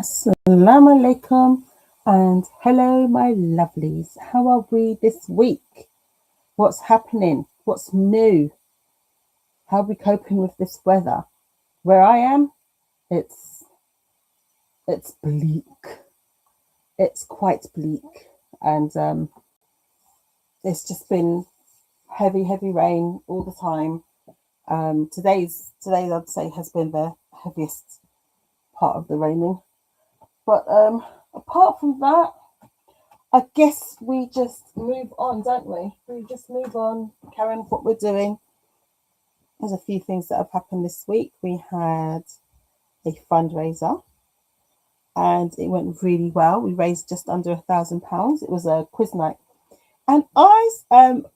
Assalamu alaikum and hello, my lovelies. How are we this week? What's happening? What's new? How are we coping with this weather? Where I am, it's bleak. It's quite bleak, and it's just been heavy rain all the time. Today I'd say has been the heaviest part of the raining. But apart from that, I guess we just move on, don't we? We just move on, carry on with what we're doing. There's a few things that have happened this week. We had a fundraiser and it went really well. We raised just under £1,000. It was a quiz night. And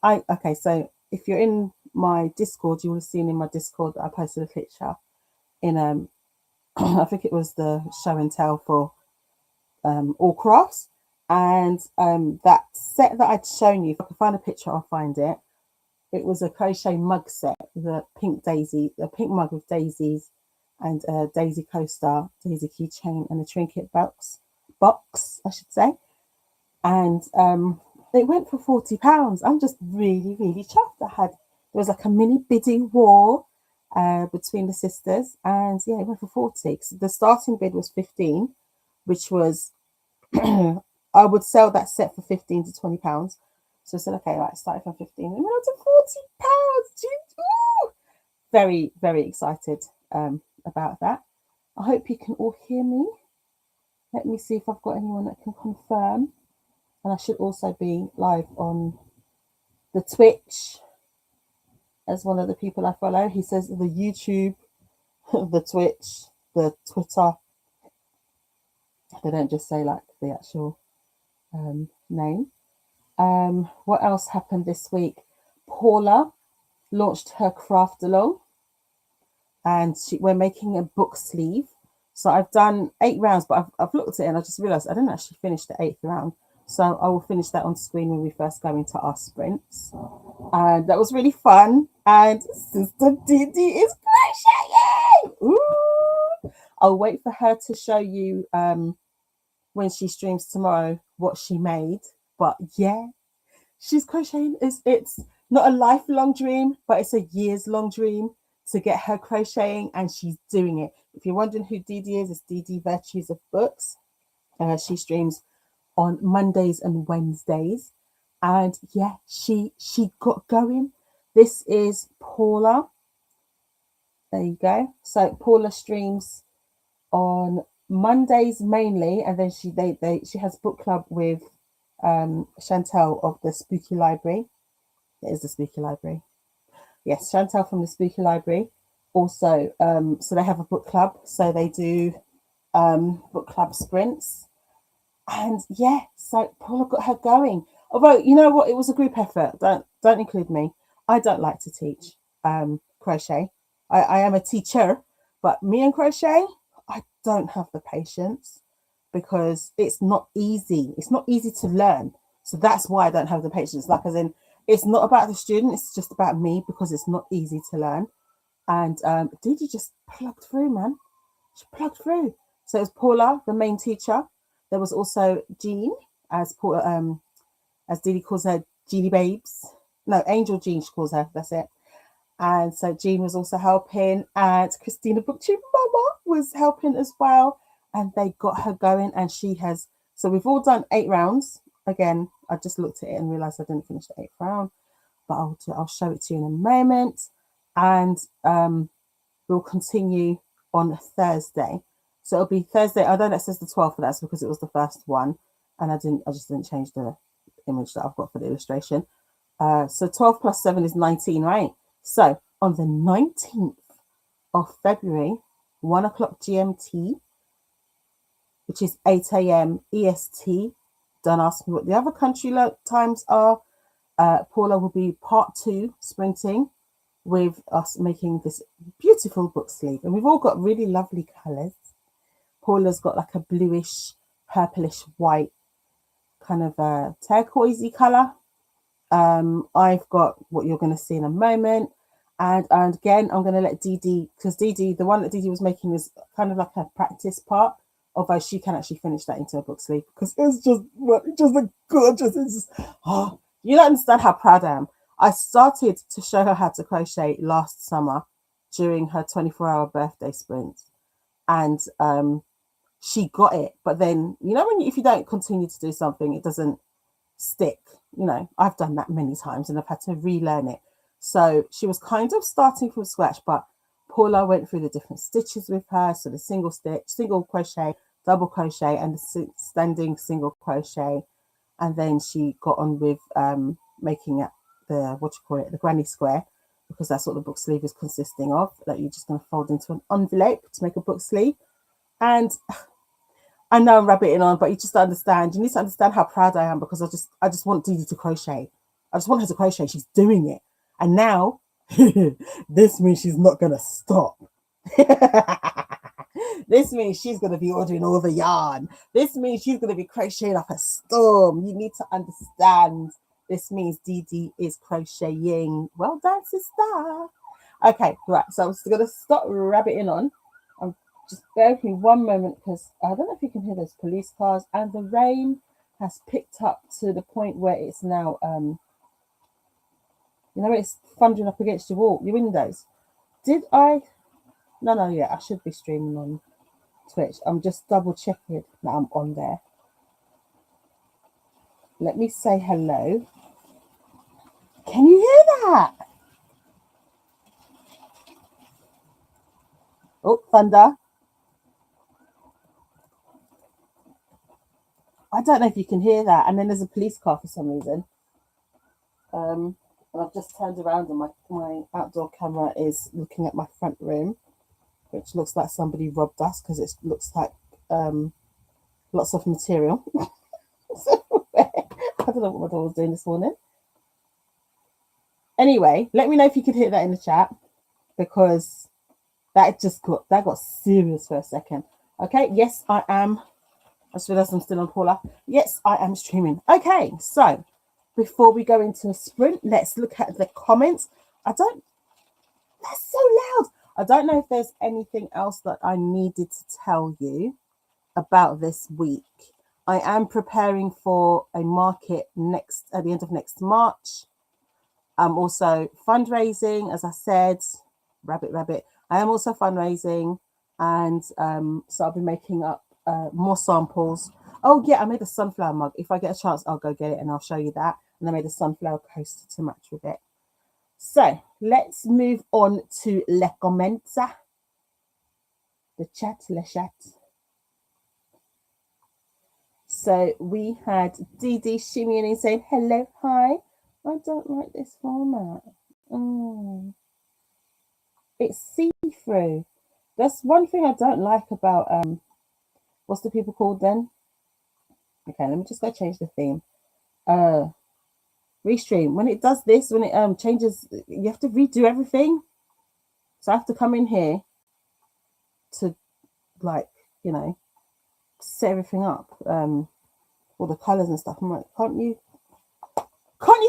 okay, so if you're in my Discord, you will have seen in my Discord that I posted a picture in I think it was the show and tell for all crafts. And that set that I'd shown you, if I can find a picture, I'll find it. It was a crochet mug set, the pink mug with daisies and a daisy coaster, daisy keychain, and a trinket box, I should say. And it went for £40. I'm just really chuffed. There was like a mini bidding war between the sisters, and yeah, it went for 40. So the starting bid was 15, which was I would sell that set for £15 to £20. So I said, okay, right, started from 15 and went up to £40. Ooh! Very excited about that. I hope you can all hear me. Let me see if I've got anyone that can confirm. And I should also be live on the Twitch as one of the people I follow. He says the YouTube, the Twitch, the Twitter. They don't just say like the actual name. What else happened this week? Paula launched her craft along, and we're making a book sleeve. So I've done 8 rounds, but I've looked at it and I just realised I didn't actually finish the 8th round. So I will finish that on screen when we first go into our sprints. And that was really fun. And Sister Didi is crocheting! Ooh! I'll wait for her to show you when she streams tomorrow what she made. But yeah, she's crocheting. It's not a lifelong dream, but it's a years-long dream to get her crocheting, and she's doing it. If you're wondering who Didi is, it's Didi Virtues of Books. She streams on Mondays and Wednesdays, and yeah, she got going. This is Paula. There you go. So Paula streams on Mondays mainly, and then she has book club with Chantel of the Spooky Library. It is the Spooky Library. Yes, Chantel from the Spooky Library. Also, so they have a book club, so they do book club sprints. And yeah, so Paula got her going. Although, you know what, it was a group effort. Don't include me. I don't like to teach crochet. I am a teacher, but me and crochet, I don't have the patience because it's not easy. It's not easy to learn. So that's why I don't have the patience. Like, as in, it's not about the student, it's just about me because it's not easy to learn. And Didi just plugged through, man. She plugged through. So it was Paula, the main teacher. There was also Jean, as Didi calls her, Jeannie Babes. No, Angel Jean, she calls her. That's it. And so Jean was also helping, and Christina Booktube Mama was helping as well. And they got her going, and she has. So we've all done 8 rounds. Again, I just looked at it and realised I didn't finish the 8th round, but I'll show it to you in a moment. And we'll continue on Thursday. So it'll be Thursday. I know that says the 12th, but that's because it was the first one, and I just didn't change the image that I've got for the illustration. So 12 plus 7 is 19, right? So on the 19th of February, 1 o'clock GMT, which is 8 a.m. EST. Don't ask me what the other country times are. Paula will be part 2 sprinting with us making this beautiful book sleeve. And we've all got really lovely colours. Paula's got like a bluish, purplish, white kind of a turquoisey colour. I've got what you're going to see in a moment. And again, I'm going to let Didi, because Didi, the one that Didi was making was kind of like a practice part. although she can actually finish that into a book sleeve because it's just a gorgeous. It's just, oh, you don't understand how proud I am. I started to show her how to crochet last summer during her 24-hour birthday sprint, and she got it. But then, you know, if you don't continue to do something, it doesn't stick. You know, I've done that many times and I've had to relearn it. So she was kind of starting from scratch, but Paula went through the different stitches with her. So the single stitch, single crochet, double crochet, and the standing single crochet. And then she got on with making it the granny square, because that's what the book sleeve is consisting of, that you're just going to fold into an envelope to make a book sleeve. And I know I'm rabbiting on, but you just understand. You need to understand how proud I am, because I just want Dee Dee to crochet. I just want her to crochet. She's doing it. And now this means she's not going to stop. This means she's going to be ordering all the yarn. This means she's going to be crocheting up a storm. You need to understand. This means Dee Dee is crocheting. Well done, sister. Okay, right. So I'm just going to stop rabbiting on. Just bear with me one moment, because I don't know if you can hear those police cars, and the rain has picked up to the point where it's now, you know, it's thundering up against your windows. Did I? No, yeah, I should be streaming on Twitch. I'm just double checking that I'm on there. Let me say hello. Can you hear that? Oh, thunder. I don't know if you can hear that. And then there's a police car for some reason. And I've just turned around and my outdoor camera is looking at my front room, which looks like somebody robbed us, because it looks like lots of material. I don't know what my dog was doing this morning. Anyway, let me know if you could hear that in the chat, because that got serious for a second. Okay, yes, I am. I just realized I'm still on Paula. Yes, I am streaming. Okay, so before we go into a sprint, let's look at the comments. That's so loud. I don't know if there's anything else that I needed to tell you about this week. I am preparing for a market at the end of next March. I'm also fundraising, as I said, rabbit. I am also fundraising, and so I'll be making up more samples. Oh yeah, I made a sunflower mug. If I get a chance, I'll go get it and I'll show you that. And I made a sunflower coaster to match with it. So let's move on to les comments. The chat, le chat. So we had Dee Dee shimmying and saying, hello, hi. I don't like this format. It's see-through. That's one thing I don't like about, what's the people called then? Okay, let me just go change the theme. Restream. When it does this, when it changes, you have to redo everything. So I have to come in here to, like, you know, set everything up. All the colours and stuff. I'm like, can't you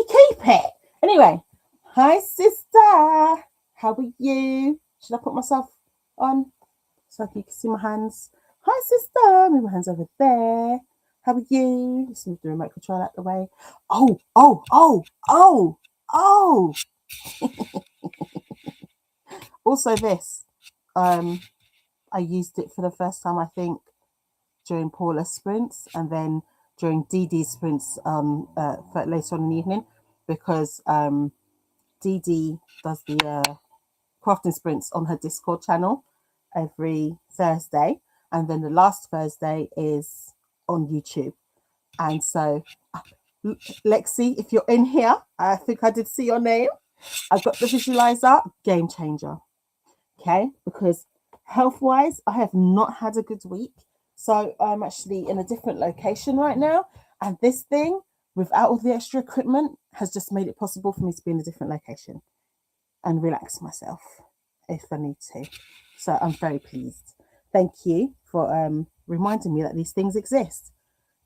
keep it? Anyway, hi sister. How are you? Should I put myself on so you can see my hands? Hi sister. Move my hands over there. How are you? Let's move the remote control out the way. Oh. Also this. I used it for the first time, I think, during Paula's sprints, and then during Dee Dee's sprints for later on in the evening, because Dee Dee does the crafting sprints on her Discord channel every Thursday, and then the last Thursday is on YouTube. And so, Lexi, if you're in here, I think I did see your name. I got the visualizer, game changer. Okay, because health-wise, I have not had a good week. So I'm actually in a different location right now. And this thing, without all the extra equipment, has just made it possible for me to be in a different location and relax myself if I need to. So I'm very pleased. Thank you for reminding me that these things exist.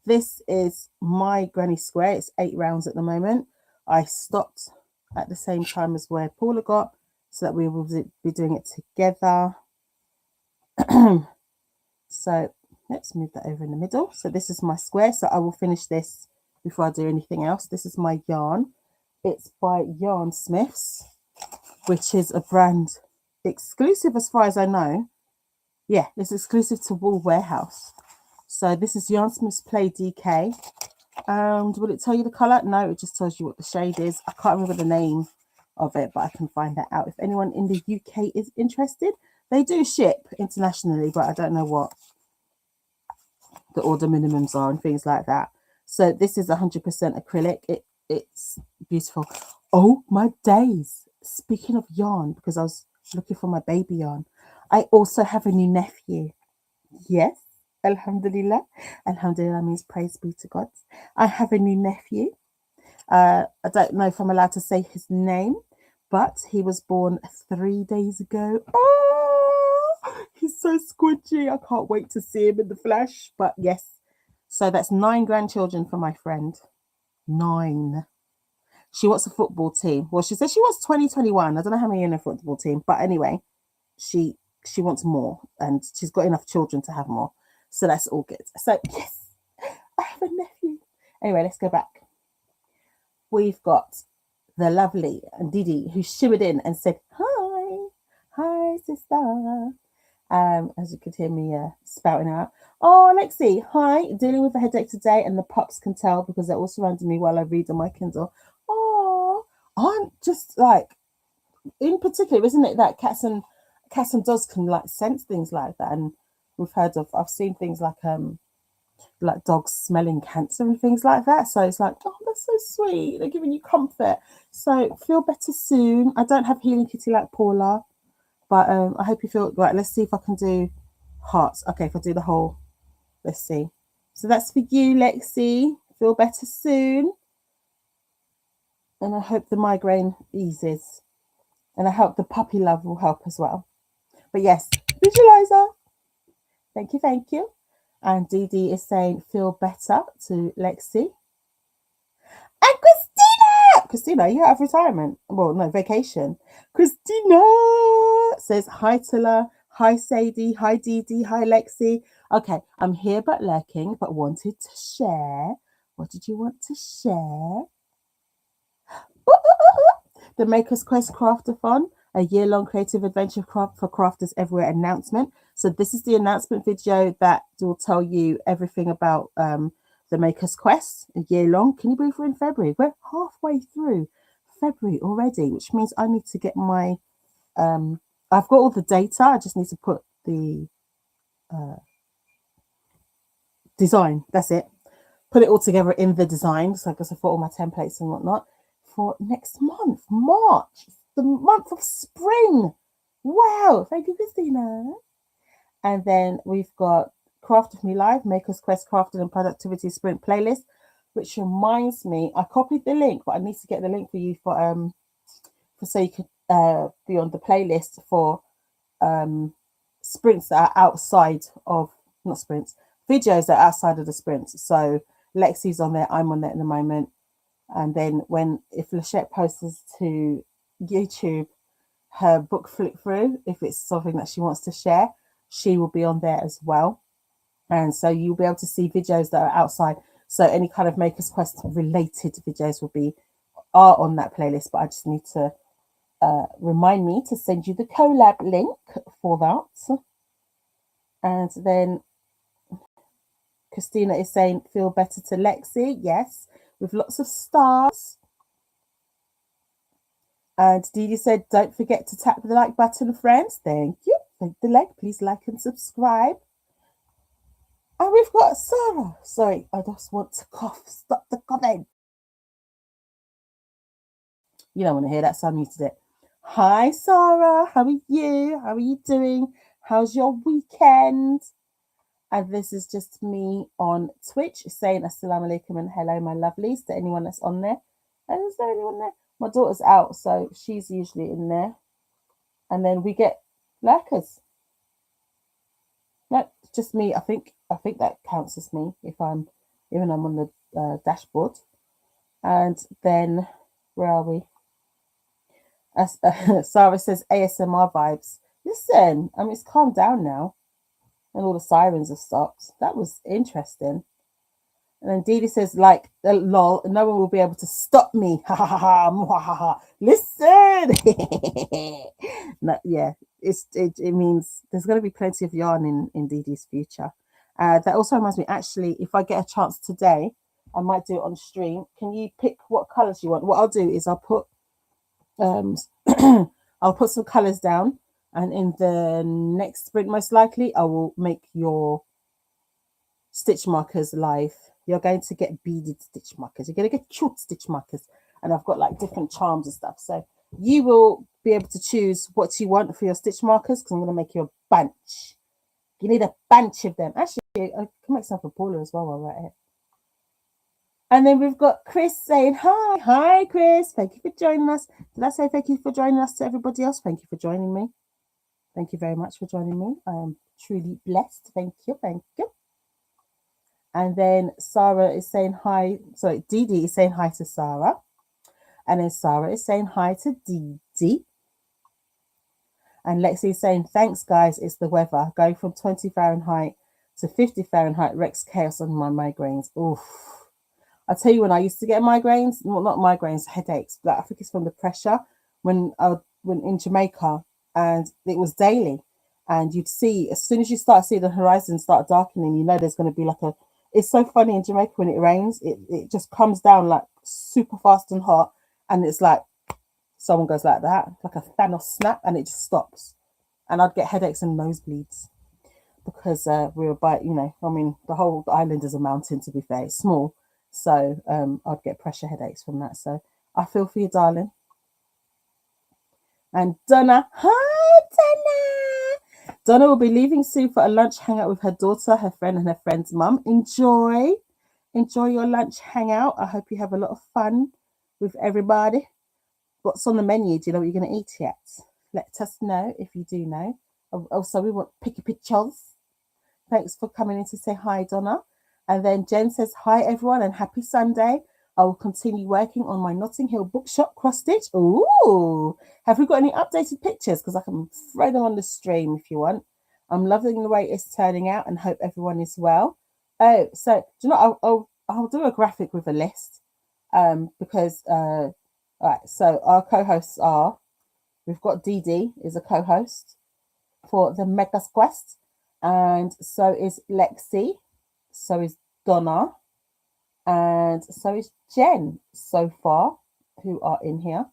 This is my granny square. It's 8 rounds at the moment. I stopped at the same time as where Paula got, so that we will be doing it together. So Let's move that over in the middle. So this is my square. So I will finish this before I do anything else. This is my yarn. It's by Yarn Smiths, which is a brand exclusive as far as I know. Yeah, it's exclusive to Wool Warehouse. So this is Yarn Smiths Play DK. And will it tell you the colour? No, it just tells you what the shade is. I can't remember the name of it, but I can find that out. If anyone in the UK is interested, they do ship internationally, but I don't know what the order minimums are and things like that. So this is 100% acrylic. It's beautiful. Oh my days. Speaking of yarn, because I was looking for my baby yarn, I also have a new nephew. Yes, alhamdulillah. Alhamdulillah means praise be to God. I have a new nephew. I don't know if I'm allowed to say his name, but he was born 3 days ago. Oh, he's so squidgy. I can't wait to see him in the flesh. But yes, so that's 9 grandchildren for my friend. 9. She wants a football team. Well, she said she wants 2021. I don't know how many in a football team, but anyway, she wants more, and she's got enough children to have more. So that's all good. So yes, I have a nephew. Anyway, let's go back. We've got the lovely Didi, who shimmered in and said, hi, sister. As you could hear me spouting out. Oh, Lexi, hi, dealing with a headache today, and the pups can tell because they're all surrounding me while I read on my Kindle. Oh, I'm just like, in particular, isn't it that cats and dogs can like sense things like that? And I've seen things like dogs smelling cancer and things like that. So it's like, oh, that's so sweet. They're giving you comfort. So feel better soon. I don't have healing kitty like Paula, but I hope you feel right. Let's see if I can do hearts. Okay, if I do the whole, let's see. So that's for you, Lexi. Feel better soon. And I hope the migraine eases. And I hope the puppy love will help as well. But yes, visualizer. Thank you, thank you. And Dee is saying, feel better to Lexi. And Christina, you're out of retirement. Well, no, vacation. Christina says, hi, Tilla. Hi, Sadie. Hi, Dee. Hi, Lexi. Okay, I'm here but lurking, but wanted to share. What did you want to share? The Makers Quest Craftathon, a year-long creative adventure for crafters everywhere announcement. So this is the announcement video that will tell you everything about the Makers Quest, a year long. Can you believe we're in February? We're halfway through February already, which means I need to get my I've got all the data. I just need to put the design. That's it. Put it all together in the design. So I guess I've got all my templates and whatnot for next month, March, the month of spring. Wow, thank you, Christina. And then we've got Craft with Me Live, Makers Quest Crafting and Productivity Sprint playlist, which reminds me, I copied the link, but I need to get the link for you for so you could be on the playlist for sprints that are outside of, not sprints, videos that are outside of the sprints. So Lexi's on there, I'm on there at the moment. And then if Lachette posts to YouTube her book flip through, if it's something that she wants to share, she will be on there as well. And so you'll be able to see videos that are outside. So any kind of Makers Quest related videos are on that playlist, but I just need to remind me to send you the collab link for that. And then Christina is saying, feel better to Lexi. Yes, with lots of stars. And Didi said, don't forget to tap the like button, friends. Thank you. Thank the like. Please like and subscribe. And we've got Sarah. Sorry, I just want to cough. Stop the coughing. You don't want to hear that, so I muted it. Hi, Sarah. How are you? How are you doing? How's your weekend? And this is just me on Twitch saying assalamu alaikum and hello, my lovelies, to anyone that's on there. And is there anyone there? My daughter's out, so she's usually in there. And then we get lurkers. No, it's just me. I think that counts as me even I'm on the dashboard. And then where are we? Sarah says ASMR vibes. Listen, I mean, it's calmed down now. and all the sirens have stopped. That was interesting. And then Dee Dee says, like, lol, no one will be able to stop me. Ha ha ha ha. Listen. No, yeah, it means there's going to be plenty of yarn in Dee Dee's future. That also reminds me, actually, if I get a chance today, I might do it on stream. Can you pick what colors you want? What I'll do is I'll put I'll put some colors down, and in the next sprint, most likely, I will make your stitch markers live. You're going to get beaded stitch markers. You're going to get cute stitch markers, and I've got like different charms and stuff. So you will be able to choose what you want for your stitch markers, because I'm going to make you a bunch. You need a bunch of them. Actually, I can make some for Paula as well while we're at it. And then we've got Chris saying, hi. Hi, Chris. Thank you for joining us. Did I say thank you for joining us to everybody else? Thank you for joining me. Thank you very much for joining me. I am truly blessed. Thank you. Thank you. And then Sarah is saying hi. Sorry, Dee Dee is saying hi to Sarah. And then Sarah is saying hi to Dee Dee. And Lexi is saying, thanks, guys. It's the weather. Going from 20 Fahrenheit to 50 Fahrenheit wrecks chaos on my migraines. Oof. I tell you, when I used to get migraines, well, not migraines, headaches, but I think it's from the pressure when in Jamaica, and it was daily. And you'd see, as soon as you start seeing the horizon start darkening, you know there's going to be like a, it's so funny in Jamaica when it rains, it just comes down like super fast and hot, and it's like someone goes like that, like a Thanos snap, and it just stops. And I'd get headaches and nosebleeds because we were by, I mean, the whole island is a mountain, to be fair, it's small. So I'd get pressure headaches from that. So I feel for you, darling. And Donna, hi, Donna. Donna will be leaving soon for a lunch hangout with her daughter, her friend, and her friend's mum. Enjoy your lunch hangout. I hope you have a lot of fun with everybody. What's on the menu? Do you know what you're going to eat yet? Let us know if you do know. Also, we want picky pictures. Thanks for coming in to say hi, Donna. And then Jen says, hi, everyone, and happy Sunday. I will continue working on my Notting Hill bookshop cross stitch. Ooh, have we got any updated pictures? Because I can throw them on the stream if you want. I'm loving the way it's turning out and hope everyone is well. Oh, so do you know, I'll do a graphic with a list because, all right, so our co-hosts are, we've got Dee Dee is a co-host for the Mega Quest, and so is Lexi. So is Donna, and so is Jen so far, who are in here.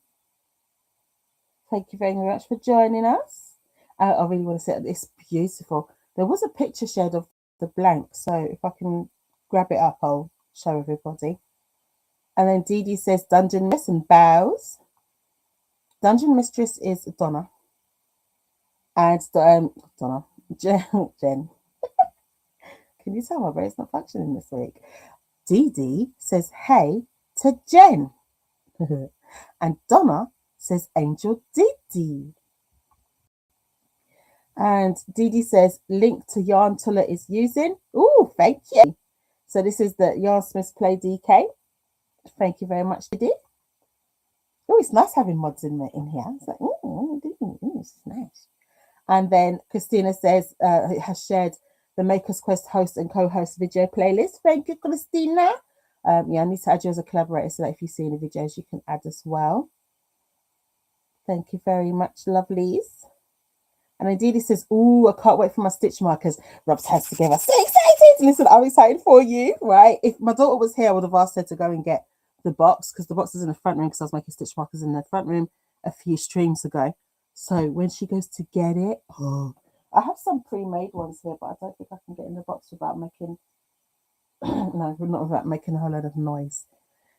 Thank you very much for joining us. I really want to say it's beautiful. There was a picture shared of the blank, so if I can grab it up, I'll show everybody. And then Dee Dee says Dungeon Mistress and bows. Dungeon Mistress is Donna. And Donna, Jen. Can you tell my brain's not functioning this week? Dee Dee says hey to Jen. And Donna says Angel Dee Dee. And Dee Dee says link to yarn Tulla is using. Ooh, thank you. So this is the Yarn Smiths Play DK. Thank you very much, Dee Dee. Oh, it's nice having mods in here. It's like, this is nice. And then Christina says, has shared the Makers Quest host and co-host video playlist. Thank you, Christina. I need to add you as a collaborator so that if you see any videos, you can add as well. Thank you very much, lovelies. And then Dee Dee says, ooh, I can't wait for my stitch markers. Rubs hands together. So excited. Listen, I'm excited for you, right? If my daughter was here, I would have asked her to go and get the box, because the box is in the front room, because I was making stitch markers in the front room a few streams ago. So when she goes to get it, I have some pre-made ones here, but I don't think I can get in the box without making no, not without making a whole lot of noise.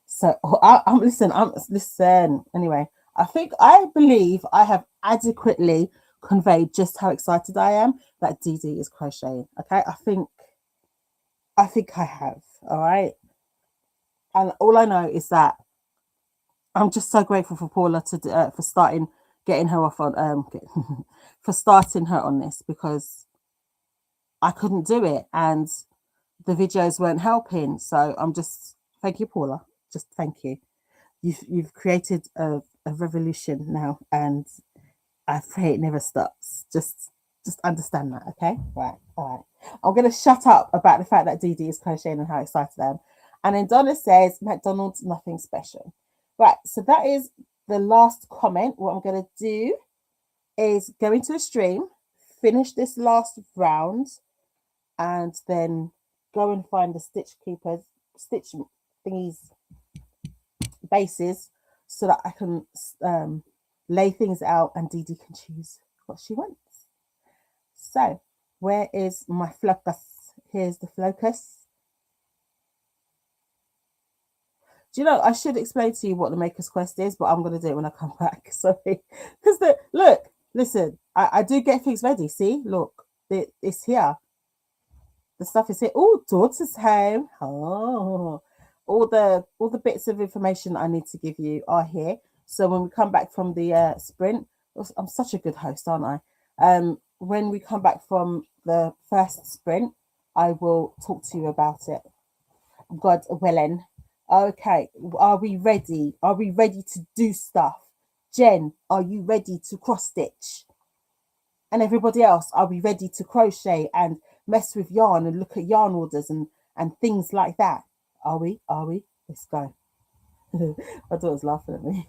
So I'm listen. Anyway, I believe I have adequately conveyed just how excited I am that Dee Dee is crocheting. Okay, I think I have. All right, and all I know is that I'm just so grateful for Paula for getting her off on for starting her on this, because I couldn't do it and the videos weren't helping. So I'm just, thank you, Paula. Just thank you. You've created a revolution now, and I pray it never stops. Just Just understand that, okay? Right, all right. I'm going to shut up about the fact that Dee Dee is crocheting and how excited I am. And then Donna says, McDonald's, nothing special. Right, so that is the last comment. What I'm going to do is go into a stream, finish this last round, and then go and find the stitch keepers, stitch thingies, bases, so that I can lay things out and Dee Dee can choose what she wants. So, where is my flocus? Here's the flocus. Do you know, I should explain to you what the Maker's Quest is, but I'm going to do it when I come back. Sorry. Because look, listen, I do get things ready. See, look, it's here. The stuff is here. Oh, daughter's home. Oh, all the bits of information I need to give you are here. So when we come back from the sprint, I'm such a good host, aren't I? When we come back from the first sprint, I will talk to you about it. God willing. Okay, are we ready? Are we ready to do stuff? Jen, are you ready to cross stitch? And everybody else, are we ready to crochet and mess with yarn and look at yarn orders and things like that? Are we? Are we? Let's go. My daughter's laughing at me.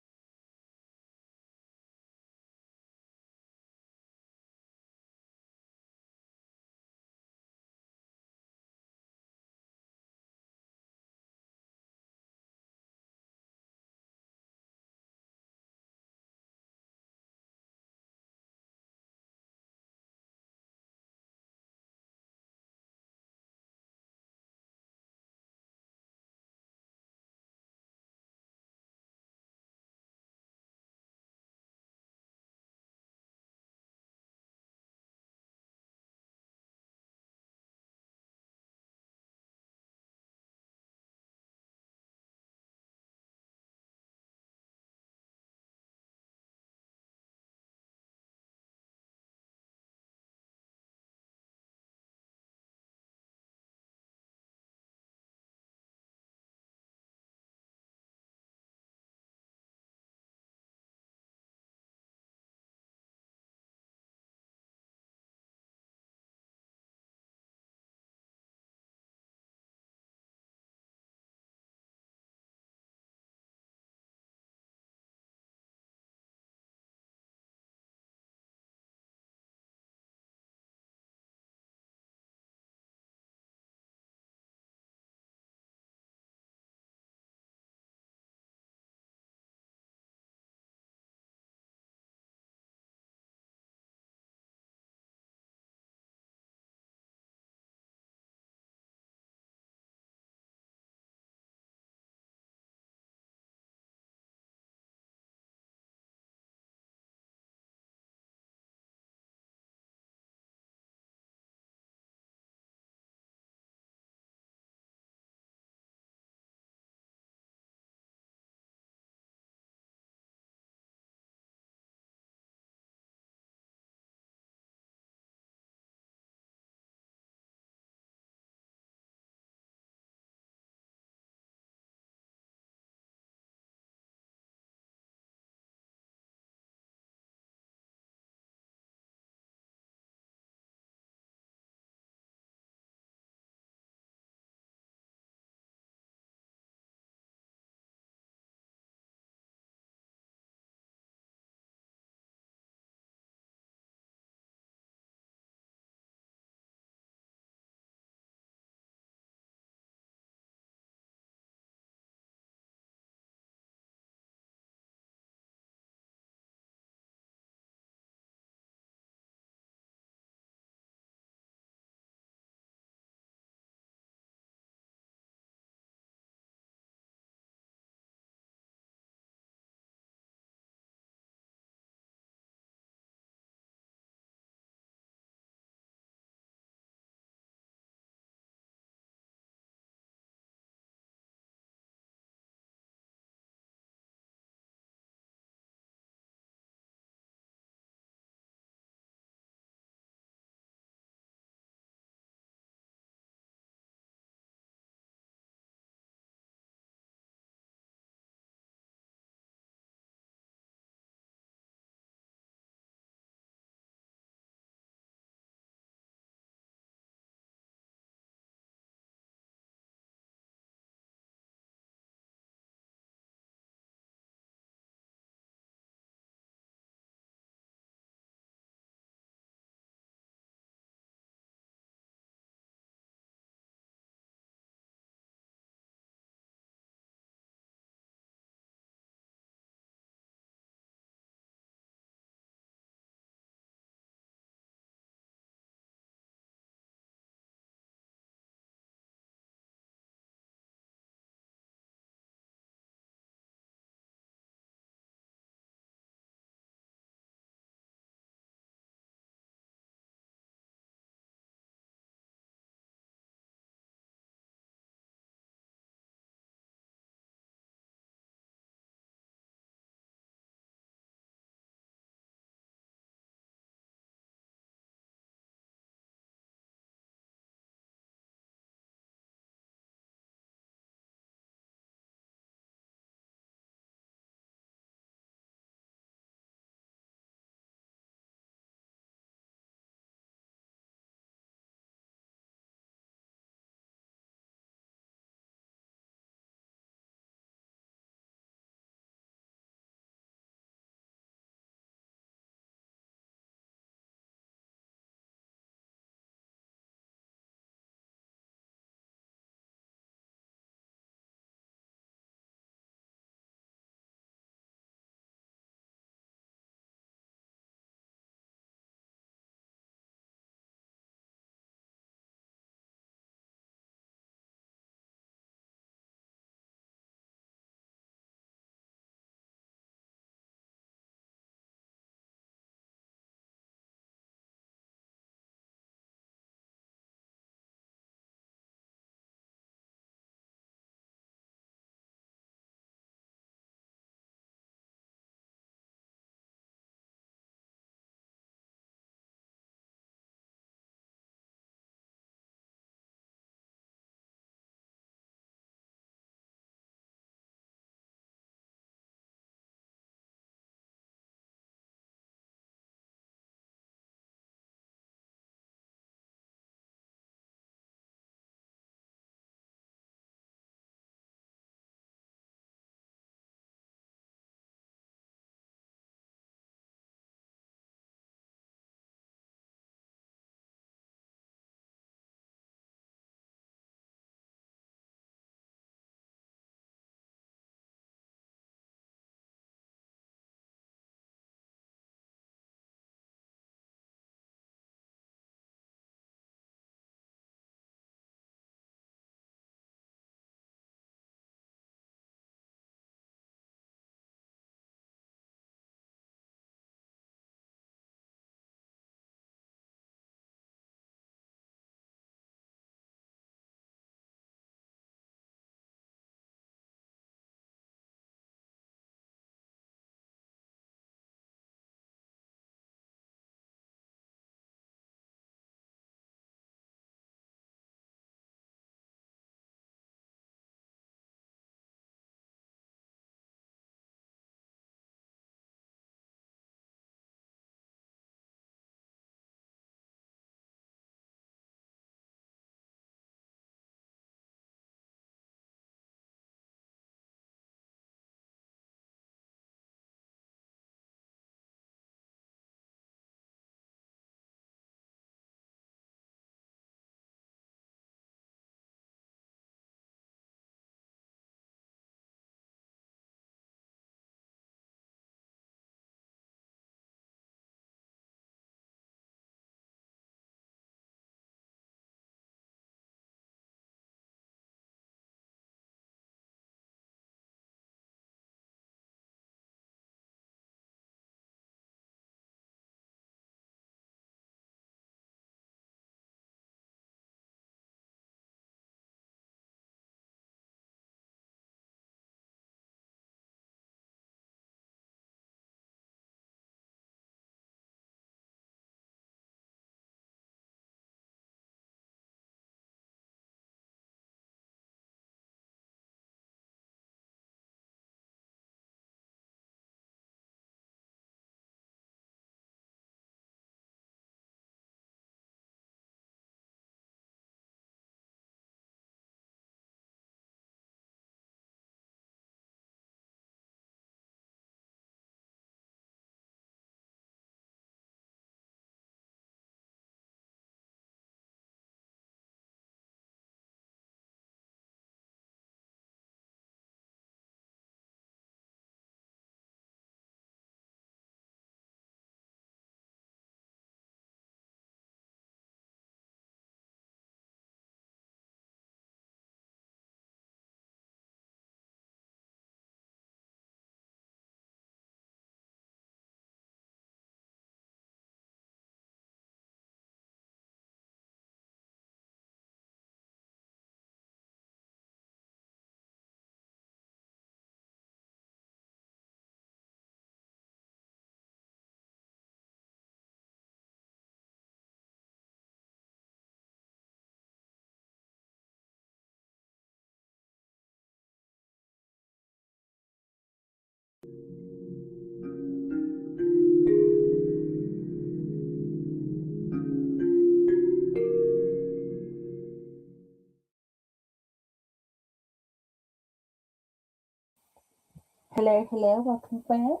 Hello, hello, welcome back.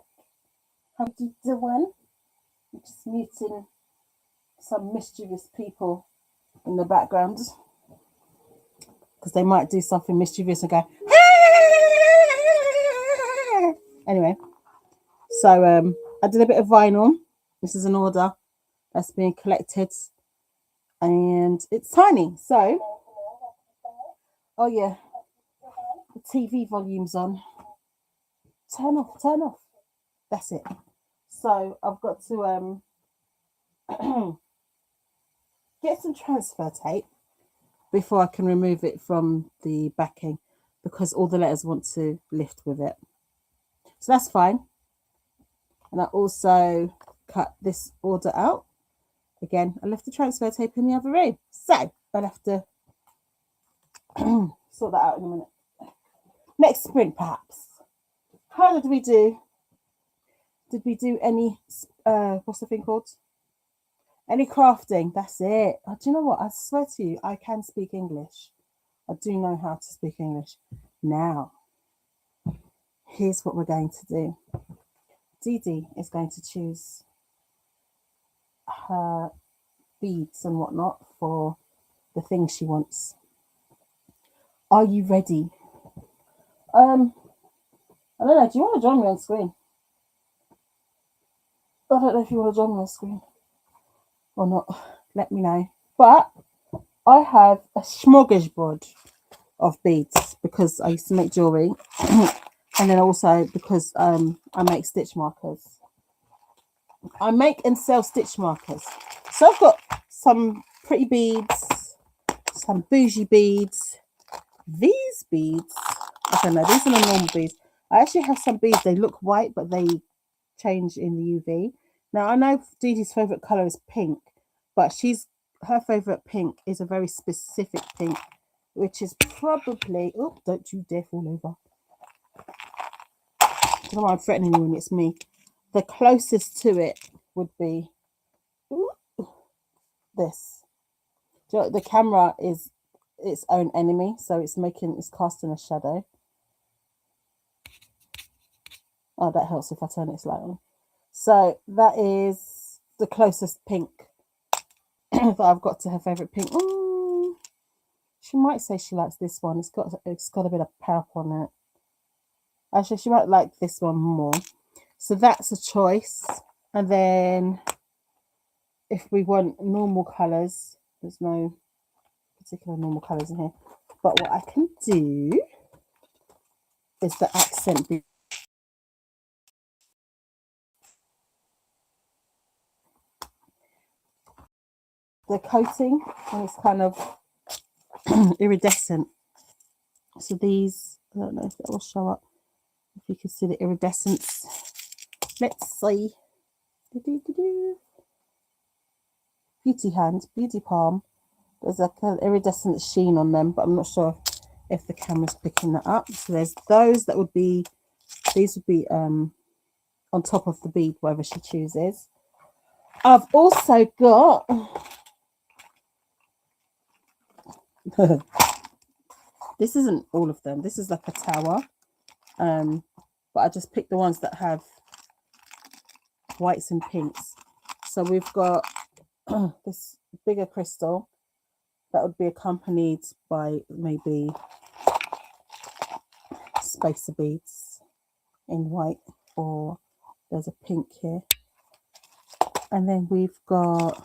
How you doing? I'm just muting some mischievous people in the background because they might do something mischievous and go. Anyway, so I did a bit of vinyl. This is an order that's being collected, and it's tiny. So, oh yeah, the TV volume's on. Turn off, turn off. That's it. So I've got to get some transfer tape before I can remove it from the backing because all the letters want to lift with it. So that's fine. And I also cut this order out. Again, I left the transfer tape in the other room. So I'll have to sort that out in a minute. Next sprint, perhaps. How did we do? Did we do any, what's the thing called? Any crafting? That's it. Oh, do you know what? I swear to you, I can speak English. I do know how to speak English. Now, here's what we're going to do. Dee Dee is going to choose her beads and whatnot for the thing she wants. Are you ready? I don't know. Do you want to join me on screen? I don't know if you want to join me on screen or not. Let me know. But I have a smorgasbord of beads because I used to make jewelry, and then also because I make stitch markers. I make and sell stitch markers. So I've got some pretty beads, some bougie beads. These beads, I don't know, these are the normal beads. I actually have some beads, they look white, but they change in the UV. Now, I know Dee Dee's favourite colour is pink, but her favourite pink is a very specific pink, which is probably, oh, don't you dare fall over. I don't know why I'm threatening you when it's me. The closest to it would be this. Do you know, the camera is its own enemy, so it's casting a shadow. Oh, that helps if I turn it slightly. So that is the closest pink that I've got to her favourite pink. Ooh, she might say she likes this one. It's got a bit of purple on it. Actually, she might like this one more. So that's a choice. And then if we want normal colours, there's no particular normal colours in here. But what I can do is the accent bead. The coating, and it's kind of iridescent. So these, I don't know if that will show up, if you can see the iridescence. Let's see. Beauty hand, beauty palm. There's like an iridescent sheen on them, but I'm not sure if the camera's picking that up. So there's those that would be, these would be on top of the bead, whatever she chooses. I've also got this isn't all of them. This is like a tower. But I just picked the ones that have whites and pinks. So we've got this bigger crystal that would be accompanied by maybe spacer beads in white, or there's a pink here. And then we've got,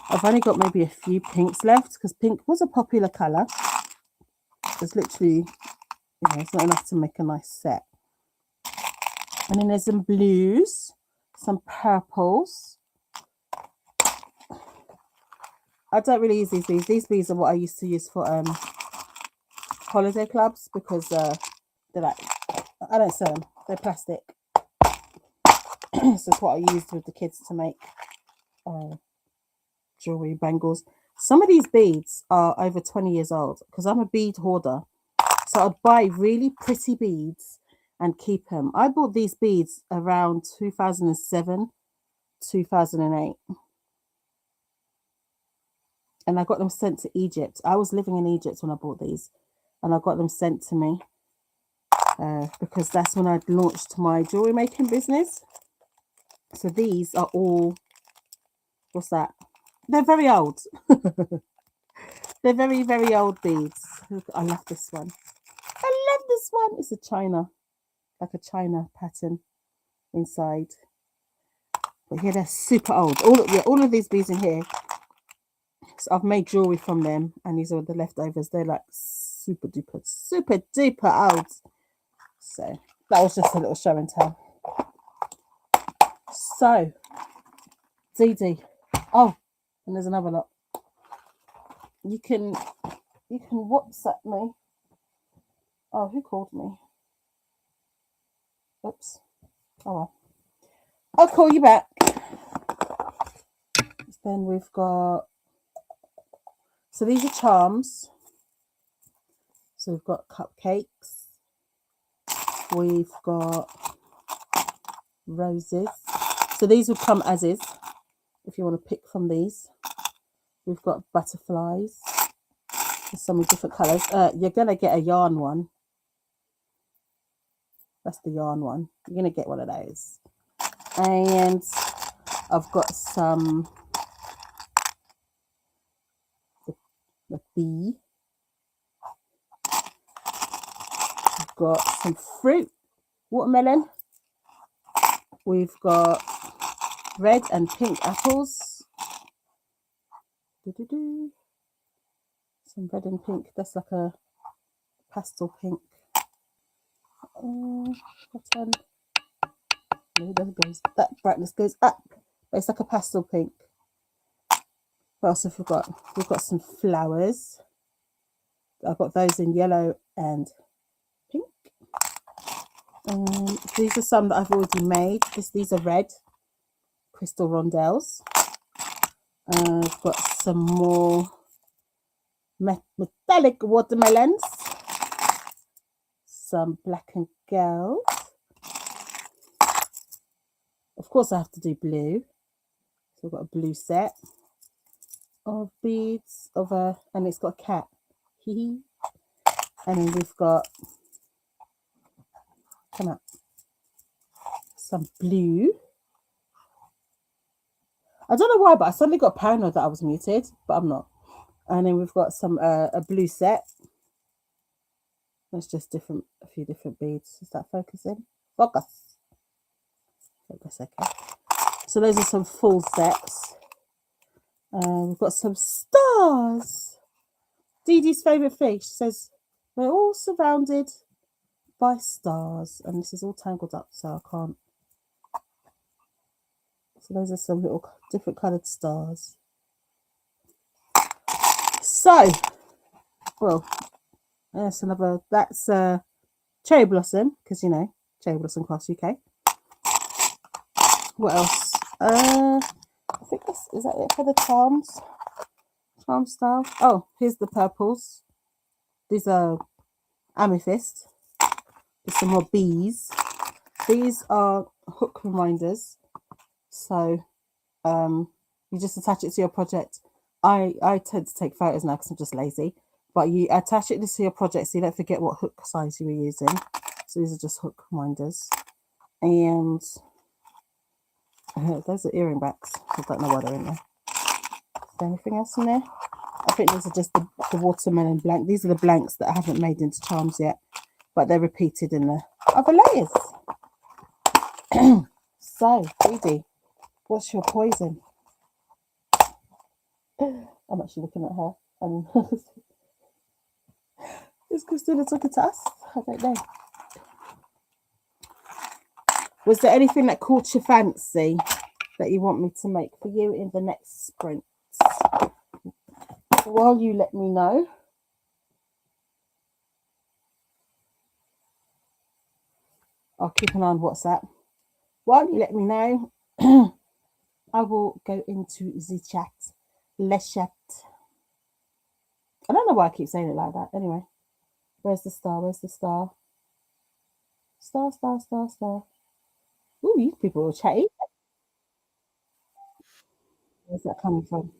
I've only got maybe a few pinks left because pink was a popular colour. There's literally, it's not enough to make a nice set. And then there's some blues, some purples. I don't really use these beads. These beads are what I used to use for holiday clubs because they're like, I don't sell them. They're plastic. So it's what I used with the kids to make jewelry, bangles. Some of these beads are over 20 years old because I'm a bead hoarder. So I'd buy really pretty beads and keep them. I bought these beads around 2007, 2008. And I got them sent to Egypt. I was living in Egypt when I bought these, and I got them sent to me. because that's when I'd launched my jewelry making business. So these are all, what's that? They're very old. They're very, very old beads. Look, I love this one. I love this one. It's a China, like a China pattern inside. But yeah, they're super old. All of these beads in here. So I've made jewelry from them, and these are the leftovers. They're like super duper old. So that was just a little show and tell. So, DD. Oh, and there's another lot. You can WhatsApp me. Oh, who called me? Oops. Oh well. I'll call you back. Then we've got, so these are charms. So we've got cupcakes. We've got roses. So these will come as is if you want to pick from these. We've got butterflies. There's so many different colours. You're going to get a yarn one. That's the yarn one. You're going to get one of those. And I've got some, the bee. We've got some fruit, watermelon. We've got red and pink apples. Some red and pink. That's like a pastel pink. That brightness goes up. But it's like a pastel pink. What else have we got? We've got some flowers. I've got those in yellow and pink. These are some that I've already made. These are red crystal rondelles. I've got some more metallic watermelons. Some black and gold. Of course, I have to do blue. So I've got a blue set of beads and it's got a cat. And then we've got, come up, some blue. I don't know why, but I suddenly got paranoid that I was muted, but I'm not. And then we've got some a blue set. That's just a few different beads. Is that focusing? Focus, okay. So those are some full sets. We've got some stars. Dee Dee's favourite fish says, we're all surrounded by stars. And this is all tangled up, so I can't. So those are some little different coloured stars. So, well, that's cherry blossom, because, you know, cherry blossom class UK. What else? I think is that it for the charms? Charm style. Oh, here's the purples. These are amethyst. There's some more bees. These are hook reminders. So you just attach it to your project. I tend to take photos now because I'm just lazy. But you attach it to your project so you don't forget what hook size you were using. So these are just hook reminders. And those are earring backs. I don't know why they're in there. Is there anything else in there? I think these are just the watermelon blank. These are the blanks that I haven't made into charms yet, but they're repeated in the other layers. So, Dee, what's your poison? I'm actually looking at her. Is Christina talking to us? I don't know. Was there anything that caught your fancy that you want me to make for you in the next sprint? While you let me know. I'll keep an eye on WhatsApp. While you let me know, I will go into the chat. Let's chat. I don't know why I keep saying it like that. Anyway, where's the star? Where's the star? Star, star, star, star. Ooh, you people are chatty. Where's that coming from?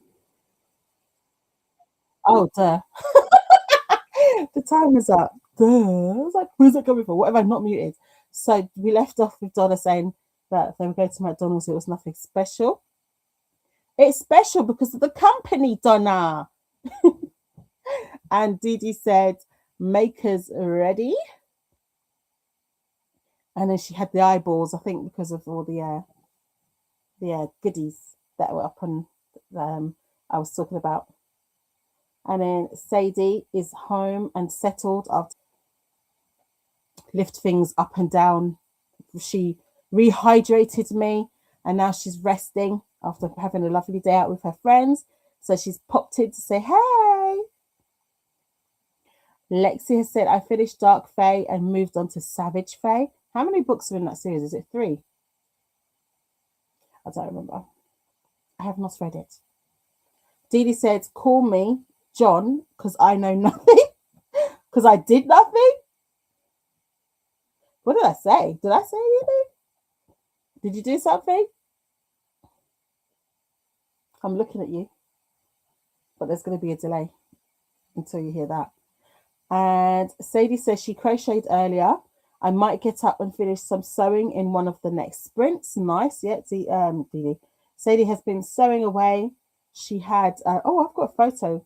Oh, duh. The time is up. Duh. I was like, where's it coming from? What have I not muted? So we left off with Donna saying that they were going to McDonald's. It was nothing special. It's special because of the company, Donna. And Didi said, makers ready. And then she had the eyeballs, I think, because of all the goodies that were up on I was talking about. And then Sadie is home and settled after lift things up and down. She rehydrated me, and now she's resting after having a lovely day out with her friends. So she's popped in to say hey. Lexi has said, I finished Dark Fae and moved on to Savage Fae. How many books are in that series? Is it 3? I don't remember. I have not read it. Dee said, call me John because I know nothing. Because I did nothing. What did I say? Did I say anything? Did you do something? I'm looking at you. But there's going to be a delay until you hear that. And Sadie says she crocheted earlier. I might get up and finish some sewing in one of the next sprints. Nice. Yeah, Dee. Sadie has been sewing away. She had, I've got a photo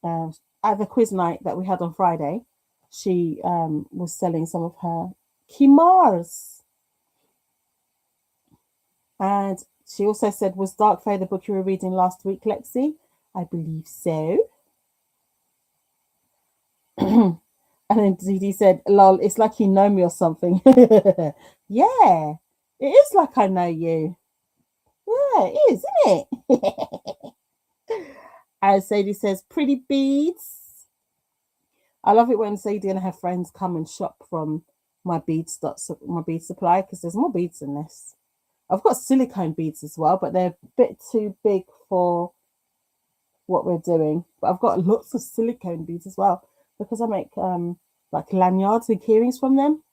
at the quiz night that we had on Friday. She was selling some of her kimars. And she also said, was Dark Fae the book you were reading last week, Lexi? I believe so. And then Didi said, lol, it's like you know me or something. Yeah, it is like I know you. Yeah, it is, isn't it? And Sadie says, pretty beads. I love it when Sadie and her friends come and shop from my bead supply because there's more beads in this. I've got silicone beads as well, but they're a bit too big for what we're doing. But I've got lots of silicone beads as well because I make like lanyards and keyrings from them.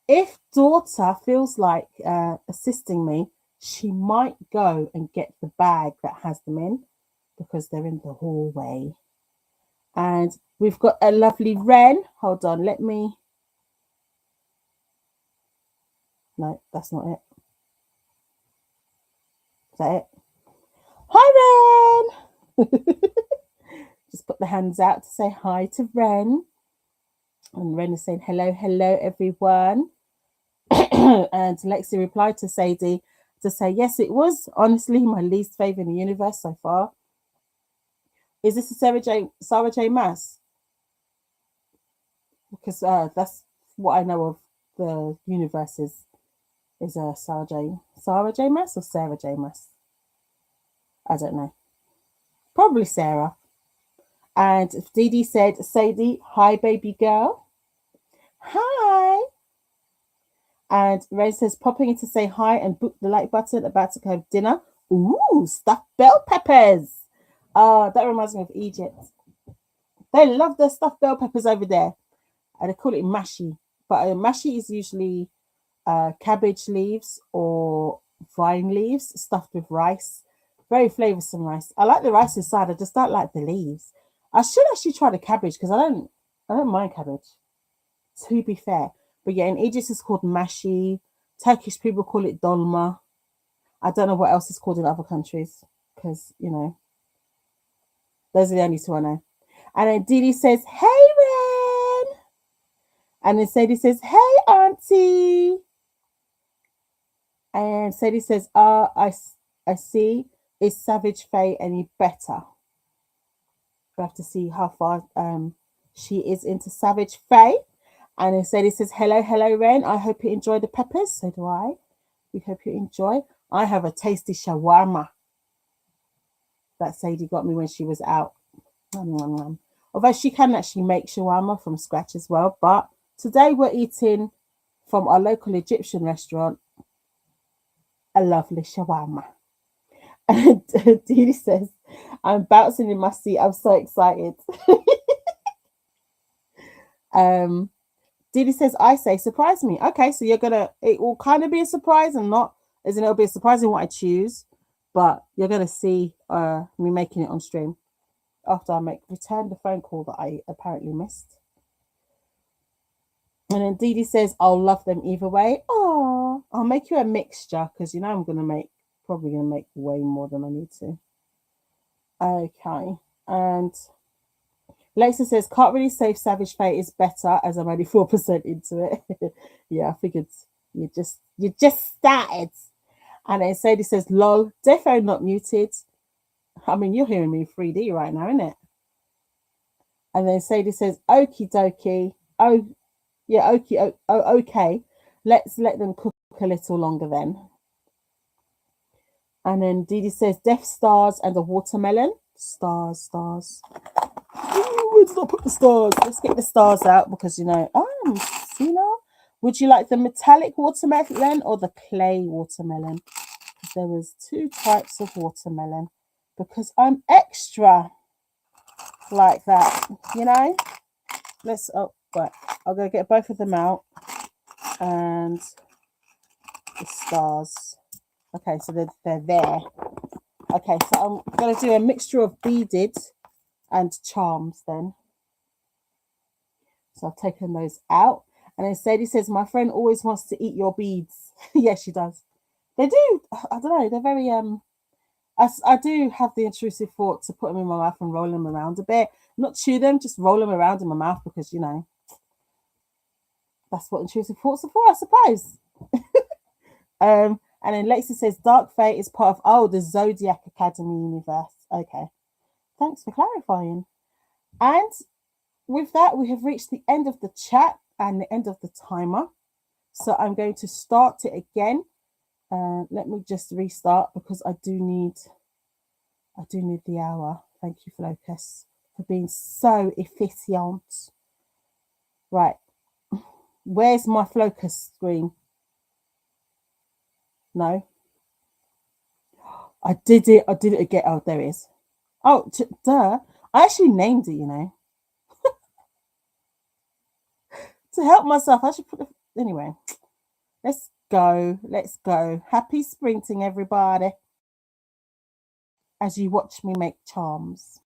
If daughter feels like assisting me, she might go and get the bag that has them in because they're in the hallway. And we've got a lovely wren. Hold on, let me. No, that's not it. Is that it? Hi, Ren! Just put the hands out to say hi to Ren. And Ren is saying hello, everyone. And Lexi replied to Sadie to say, yes, it was honestly my least favourite in the universe so far. Is this a Sarah J. Maas? Because that's what I know of the universe is a Sarah J. Maas or Sarah J. Maas? I don't know. Probably Sarah. And Dee said, Sadie, hi, baby girl. Hi. And Ray says, popping in to say hi and book the like button, about to go have dinner. Ooh, stuffed bell peppers. That reminds me of Egypt. They love their stuffed bell peppers over there. And they call it mashi. But mashi is usually cabbage leaves or vine leaves stuffed with rice. Very flavoursome rice. I like the rice inside. I just don't like the leaves. I should actually try the cabbage because I don't mind cabbage, to be fair. But yeah, in Egypt it's called mashi. Turkish people call it dolma. I don't know what else it's called in other countries because, you know, those are the only two I know. And then Didi says, hey, Ren. And then Sadie says, hey, Auntie. And Sadie says, I see. Is Savage Fae any better? We have to see how far she is into Savage Fae. And then Sadie says, hello, Ren. I hope you enjoy the peppers. So do I. We hope you enjoy. I have a tasty shawarma that Sadie got me when she was out. Although she can actually make shawarma from scratch as well. But today we're eating from our local Egyptian restaurant a lovely shawarma. And Dee says, I'm bouncing in my seat. I'm so excited. Didi says, I say, surprise me. Okay, so it will kind of be a surprise and not, as in it'll be a surprise in what I choose, but you're going to see me making it on stream after I return the phone call that I apparently missed. And then Dee Dee says, I'll love them either way. Oh, I'll make you a mixture because you know I'm gonna make probably gonna make way more than I need to. Okay. And Lexa says, can't really say Savage Fate is better as I'm only 4% into it. Yeah, I figured you just started. And then Sadie says, lol, defo not muted. I mean, you're hearing me in 3D right now, isn't it? And then Sadie says, okie dokie. Oh, yeah, okay. Let's let them cook a little longer then. And then Dee Dee says, Death Stars and a watermelon. Stars, stars. Let's not put the stars. Let's get the stars out because, Sina, would you like the metallic watermelon or the clay watermelon? Because there was two types of watermelon because I'm extra like that, right. I'll go get both of them out and the stars. Okay, so they're there. Okay, so I'm going to do a mixture of beaded and charms then. So I've taken those out. And then Sadie says, my friend always wants to eat your beads. Yes, she does. They do. I don't know. They're very, I do have the intrusive thought to put them in my mouth and roll them around a bit. Not chew them, just roll them around in my mouth because, that's what intrusive thoughts are for, I suppose. And then Lexi says, Dark Fate is part of, the Zodiac Academy universe. Okay. Thanks for clarifying. And with that, we have reached the end of the chat and the end of the timer. So I'm going to start it again. Let me just restart because I do need the hour. Thank you, Flocus, for being so efficient. Right. Where's my Flocus screen? No. I did it again. Oh, there it is. Oh, duh. I actually named it, to help myself. I should put anyway. Let's go. Let's go. Happy sprinting, everybody. As you watch me make charms.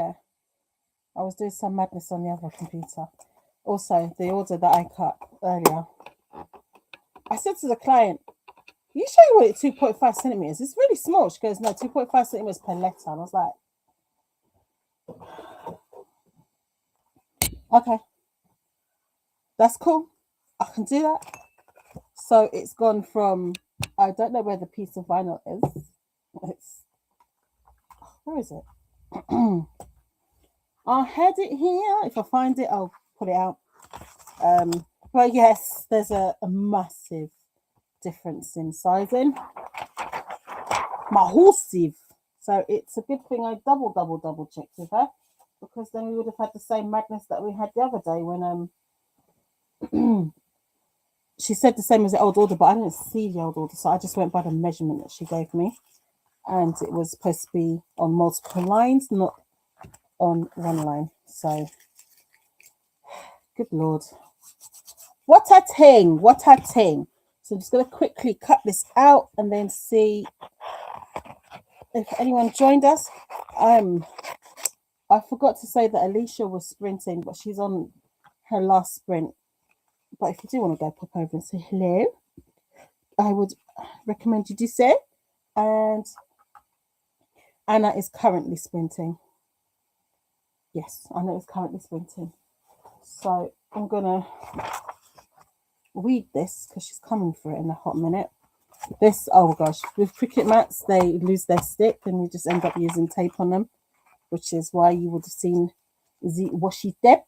Yeah, I was doing some madness on the other computer. Also, the order that I cut earlier, I said to the client, you sure you want it 2.5 centimeters? It's really small. She goes, no, 2.5 centimeters per letter. And I was like, okay, that's cool. I can do that. So it's gone from, I don't know where the piece of vinyl is. It's, where is it? I had it here. If I find it, I'll put it out. But yes, there's a massive difference in sizing. Massive. So it's a good thing I double checked with her, because then we would have had the same madness that we had the other day when she said the same as the old order, but I didn't see the old order, so I just went by the measurement that she gave me, and it was supposed to be on multiple lines, not on one line. So good lord, what a thing, what a thing. So I'm just going to quickly cut this out and then see if anyone joined us. I forgot to say that Alicia was sprinting, but she's on her last sprint. But if you do want to go pop over and say hello, I would recommend you do so. And Anna is currently sprinting. Yes, Anna is currently sprinting. So I'm going to weed this because she's coming for it in a hot minute. This, oh gosh, with cricket mats, they lose their stick and you just end up using tape on them, which is why you would have seen the washi tape.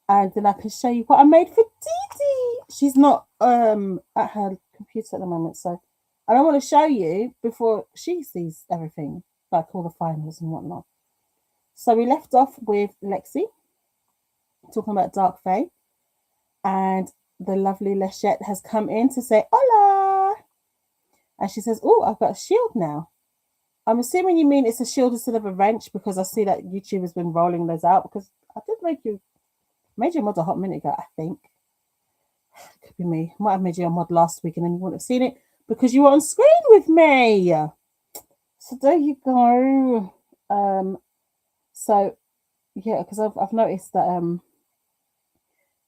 And then I can show you what I made for Didi. She's not at her computer at the moment, so I don't want to show you before she sees everything, like all the finals and whatnot. So we left off with Lexi talking about Dark Fae, and the lovely Lechette has come in to say hola, and she says, "Oh, I've got a shield now." I'm assuming you mean it's a shield instead of a wrench, because I see that YouTube has been rolling those out. Because I did made you a mod a hot minute ago, I think. Could be me. Might have made you a mod last week and then you wouldn't have seen it because you were on screen with me. So there you go. So yeah, because I've noticed that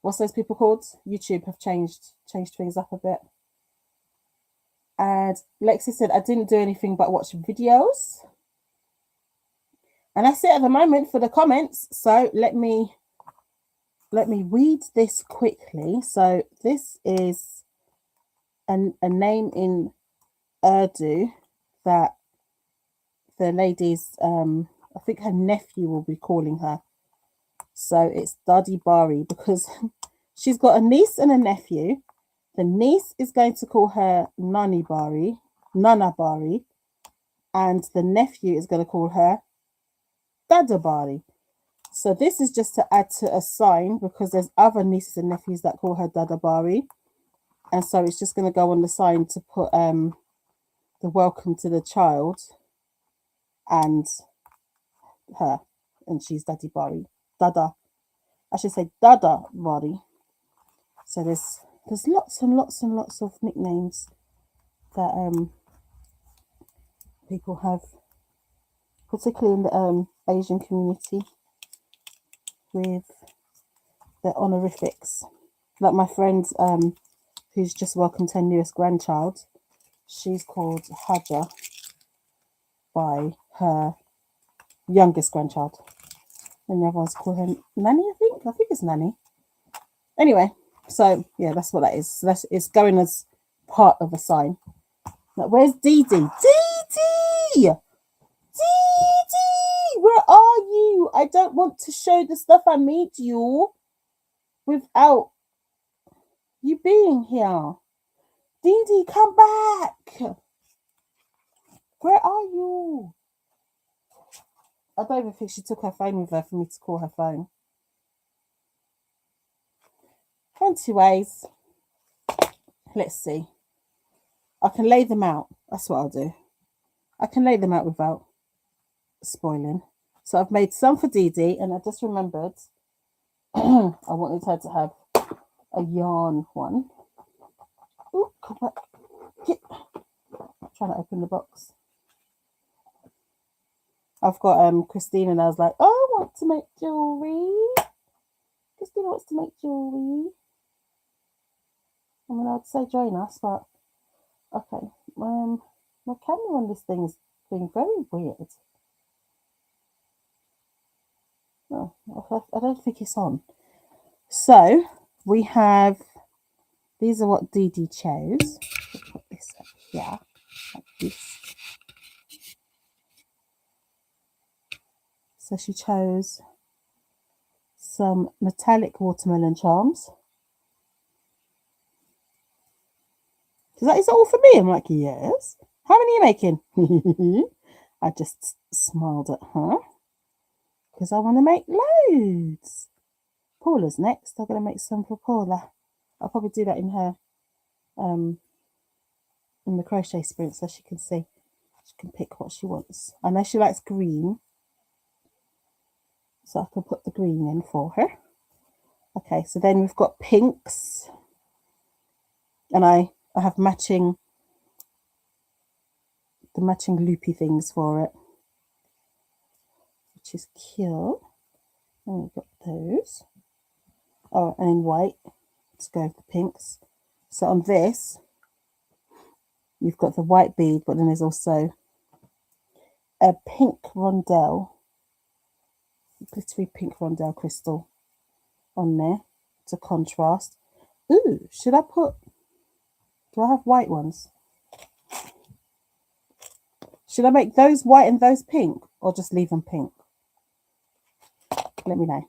what's those people called? YouTube have changed things up a bit. And Lexi said I didn't do anything but watch videos. And that's it at the moment for the comments. So let me read this quickly. So this is a name in Urdu that the lady's I think her nephew will be calling her. So it's Dadi Bari, because she's got a niece and a nephew. The niece is going to call her Nana Bari, and the nephew is going to call her Dada Bari. So this is just to add to a sign, because there's other nieces and nephews that call her Dada Bari. And so it's just going to go on the sign to put the welcome to the child and her. And she's Daddy Bari. Dada. I should say Dada Bari. So there's lots and lots and lots of nicknames that people have, particularly in the Asian community, with their honorifics. Like my friend who's just welcomed her newest grandchild, she's called Haja by her youngest grandchild. And the other one's called her Nanny, I think. I think it's Nanny. Anyway, so yeah, that's what that is. So it's going as part of a sign. Now, where's Dee Dee? Dee Dee! Where are you? I don't want to show the stuff I made you without you being here. Dee Dee, come back. Where are you? I don't even think she took her phone with her for me to call her phone. Anyways, let's see. I can lay them out. That's what I'll do. I can lay them out without spoiling. So I've made some for Dee Dee, and I just remembered I wanted her to have a yarn one. Ooh, come back. I'm trying to open the box. I've got Christine, and I was like, oh, I want to make jewelry. Christine wants to make jewelry. I mean, I'd say join us, but okay. My camera on this thing is being very weird. Oh, I don't think it's on. So we have, these are what Dee Dee chose. I'll put this up here, like this. So she chose some metallic watermelon charms. She's like, is that all for me? I'm like, yes. How many are you making? I just smiled at her because I want to make loads. Paula's next. I'm going to make some for Paula. I'll probably do that in her, in the crochet sprint, so she can see. She can pick what she wants. I know she likes green, so I can put the green in for her. Okay, so then we've got pinks, and I have the matching loopy things for it, which is cute. And we've got those. Oh, and in white to go with the pinks. So on this, you've got the white bead, but then there's also a pink rondelle, glittery pink rondelle crystal on there to contrast. Ooh, should I put, do I have white ones? Should I make those white and those pink, or just leave them pink? Let me know.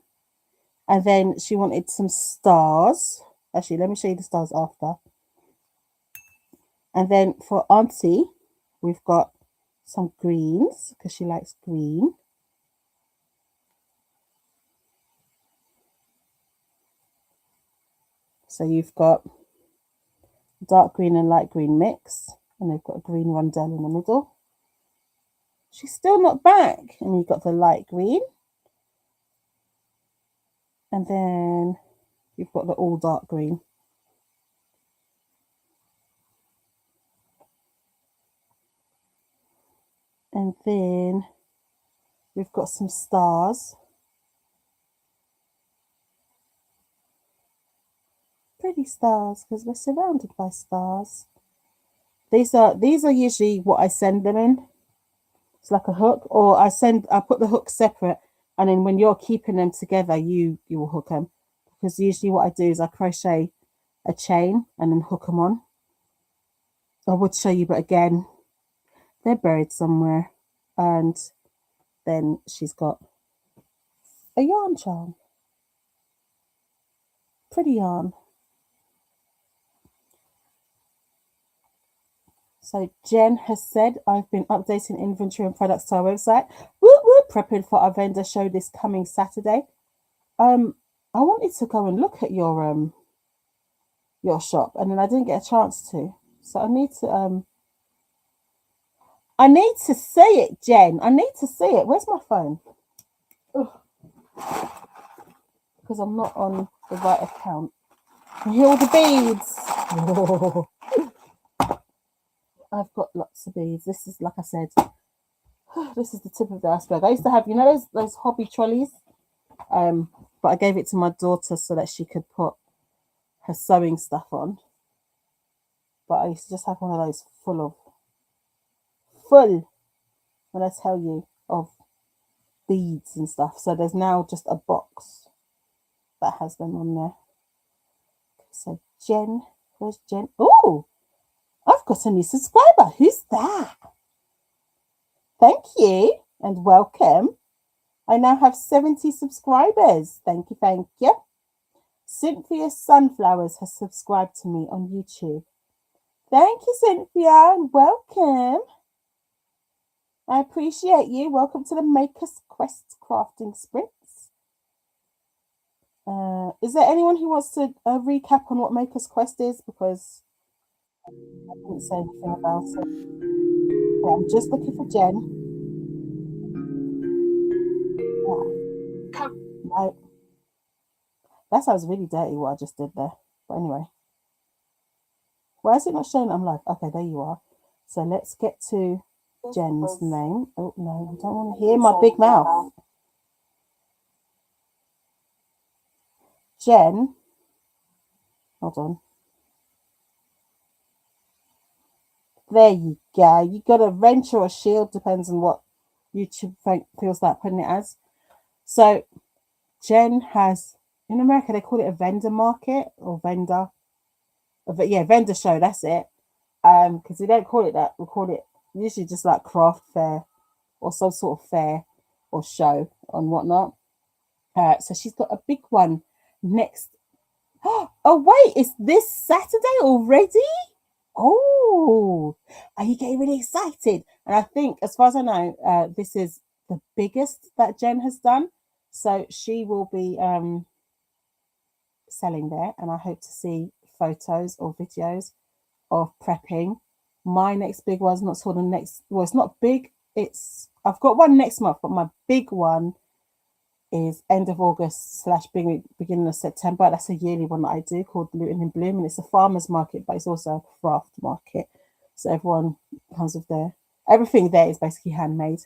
And then she wanted some stars. Actually, let me show you the stars after. And then for Auntie, we've got some greens because she likes green. So you've got dark green and light green mix, and they've got a green rondelle in the middle. She's still not back. And you've got the light green. And then you've got the all dark green. And then we've got some stars. Pretty stars, because we're surrounded by stars. These are usually what I send them in. It's like a hook, or I put the hook separate, and then when you're keeping them together, you will hook them. Because usually what I do is I crochet a chain and then hook them on. I would show you, but again, they're buried somewhere. And then she's got a yarn charm. Pretty yarn. So Jen has said, I've been updating inventory and products to our website. Whoop, whoop, prepping for our vendor show this coming Saturday. I wanted to go and look at your shop, and then I didn't get a chance to. So I need to see it, Jen. I need to see it. Where's my phone? Ugh. Because I'm not on the right account. Here are the beads. Oh. I've got lots of beads. This is, like I said, this is the tip of the iceberg. I used to have, those hobby trolleys, but I gave it to my daughter so that she could put her sewing stuff on. But I used to just have one of those full, when I tell you, of beads and stuff. So there's now just a box that has them on there. So Jen, where's Jen? Oh, I've got a new subscriber. Who's that? Thank you and welcome. I now have 70 subscribers. Thank you, thank you. Cynthia Sunflowers has subscribed to me on YouTube. Thank you, Cynthia, and welcome. I appreciate you. Welcome to the Maker's Quest crafting sprints. Is there anyone who wants to recap on what Maker's Quest is? Because I didn't say anything about it. Yeah, I'm just looking for Jen. Ah, no, that sounds really dirty what I just did there. But anyway, why is it not showing I'm live? Okay, there you are. So let's get to Jen's name. Oh no, I don't want to hear my big mouth. Jen, hold on. There you go. You got a wrench or a shield, depends on what YouTube feels like putting it as. So Jen has, in America they call it a vendor market or vendor. Yeah, vendor show. That's it. Because we don't call it that. We call it usually just like craft fair or some sort of fair or show and whatnot. So she's got a big one next. Oh wait, is this Saturday already? Oh, are you getting really excited? And I think, as far as I know, this is the biggest that Jen has done. So she will be selling there, and I hope to see photos or videos of prepping. My next big one's not sort of next. Well, it's not big. I've got one next month, but my big one is end of August slash beginning of September. That's a yearly one that I do called Luton in Bloom, and it's a farmer's market, but it's also a craft market. So everyone comes with their everything there is basically handmade.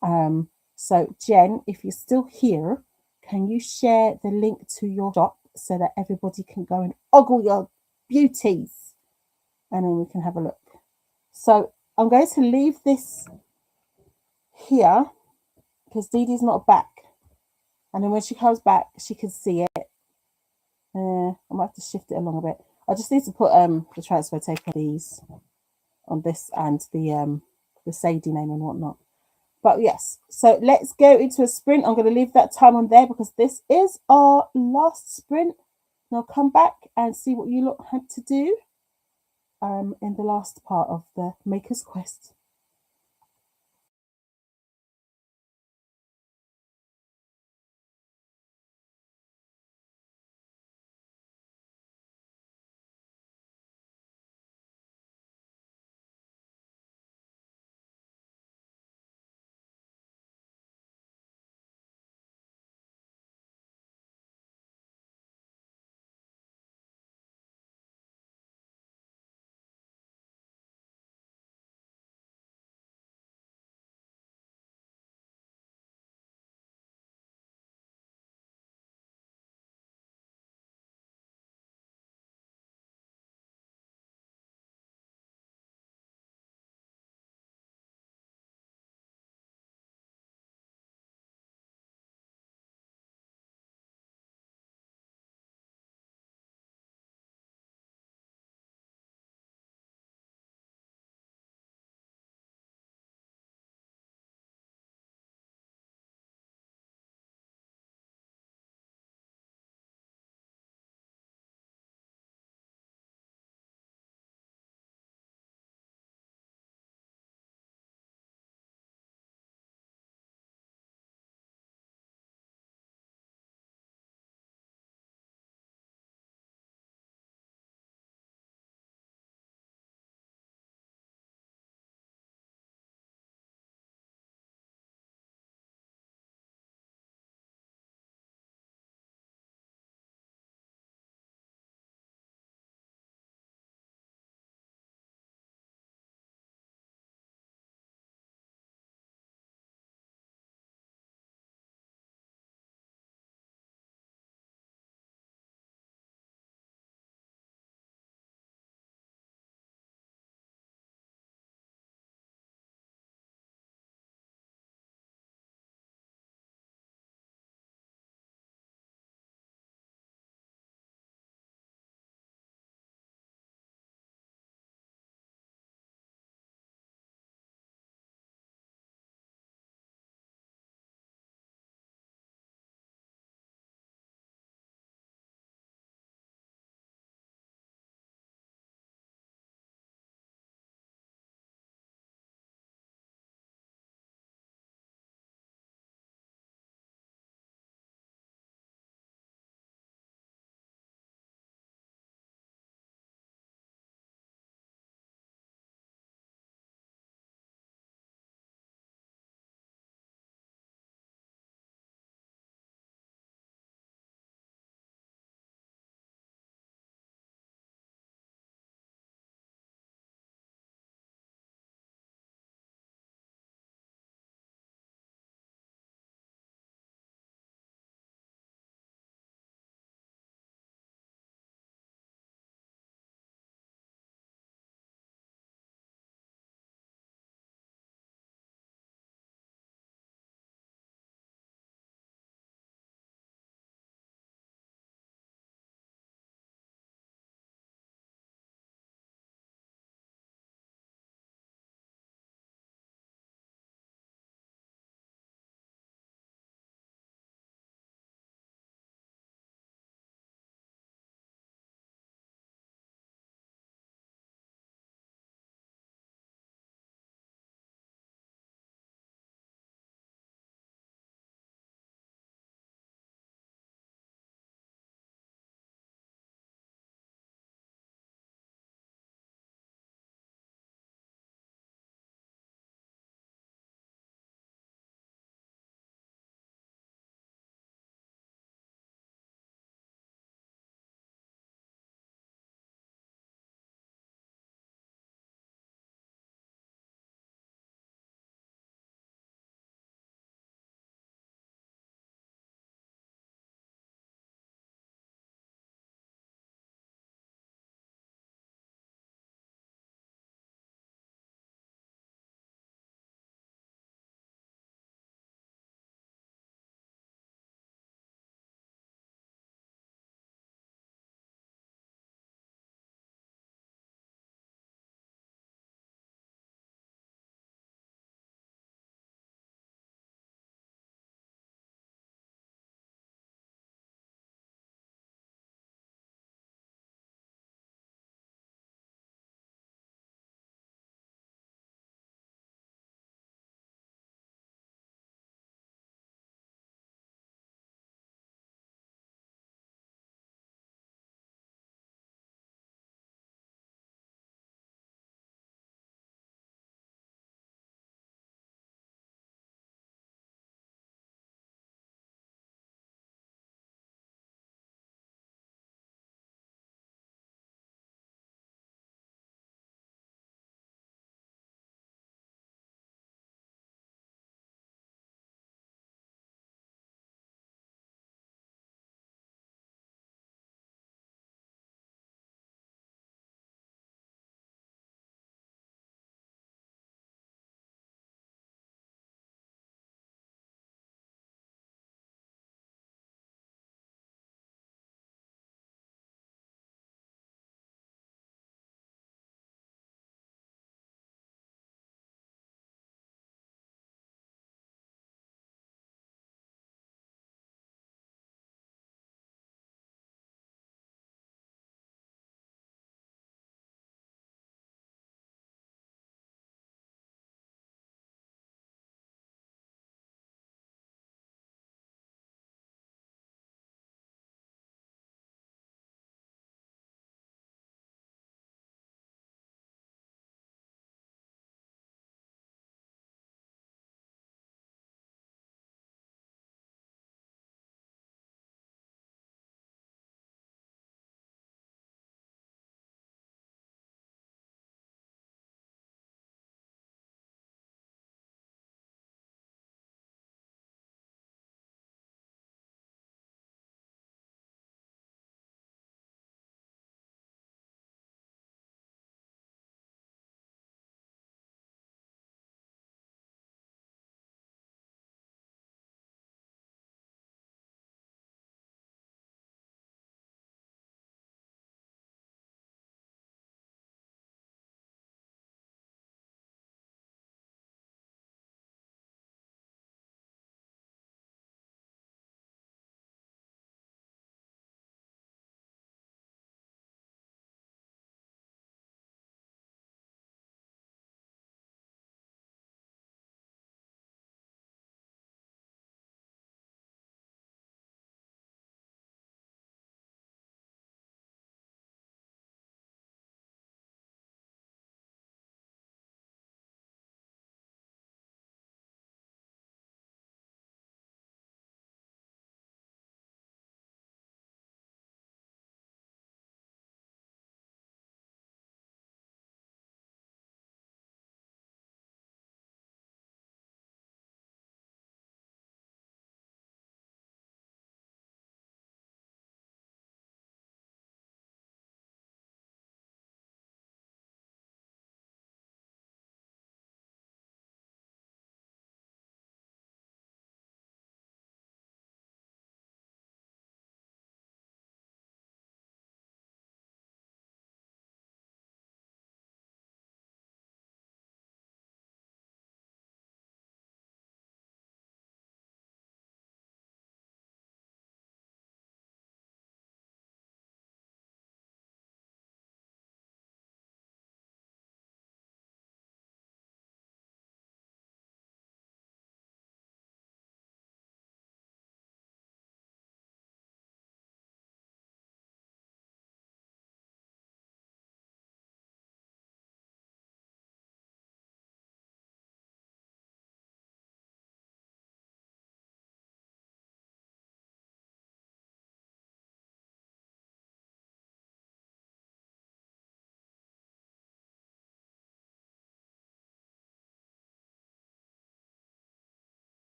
So Jen, if you're still here, can you share the link to your shop so that everybody can go and ogle your beauties, and then we can have a look. So I'm going to leave this here because Dee Dee's not back. And then when she comes back, she can see it. I might have to shift it along a bit. I just need to put the transfer tape on these on this and the Sadie name and whatnot. But yes, so let's go into a sprint. I'm going to leave that time on there because this is our last sprint. And I'll come back and see what you lot had to do in the last part of the Maker's Quest.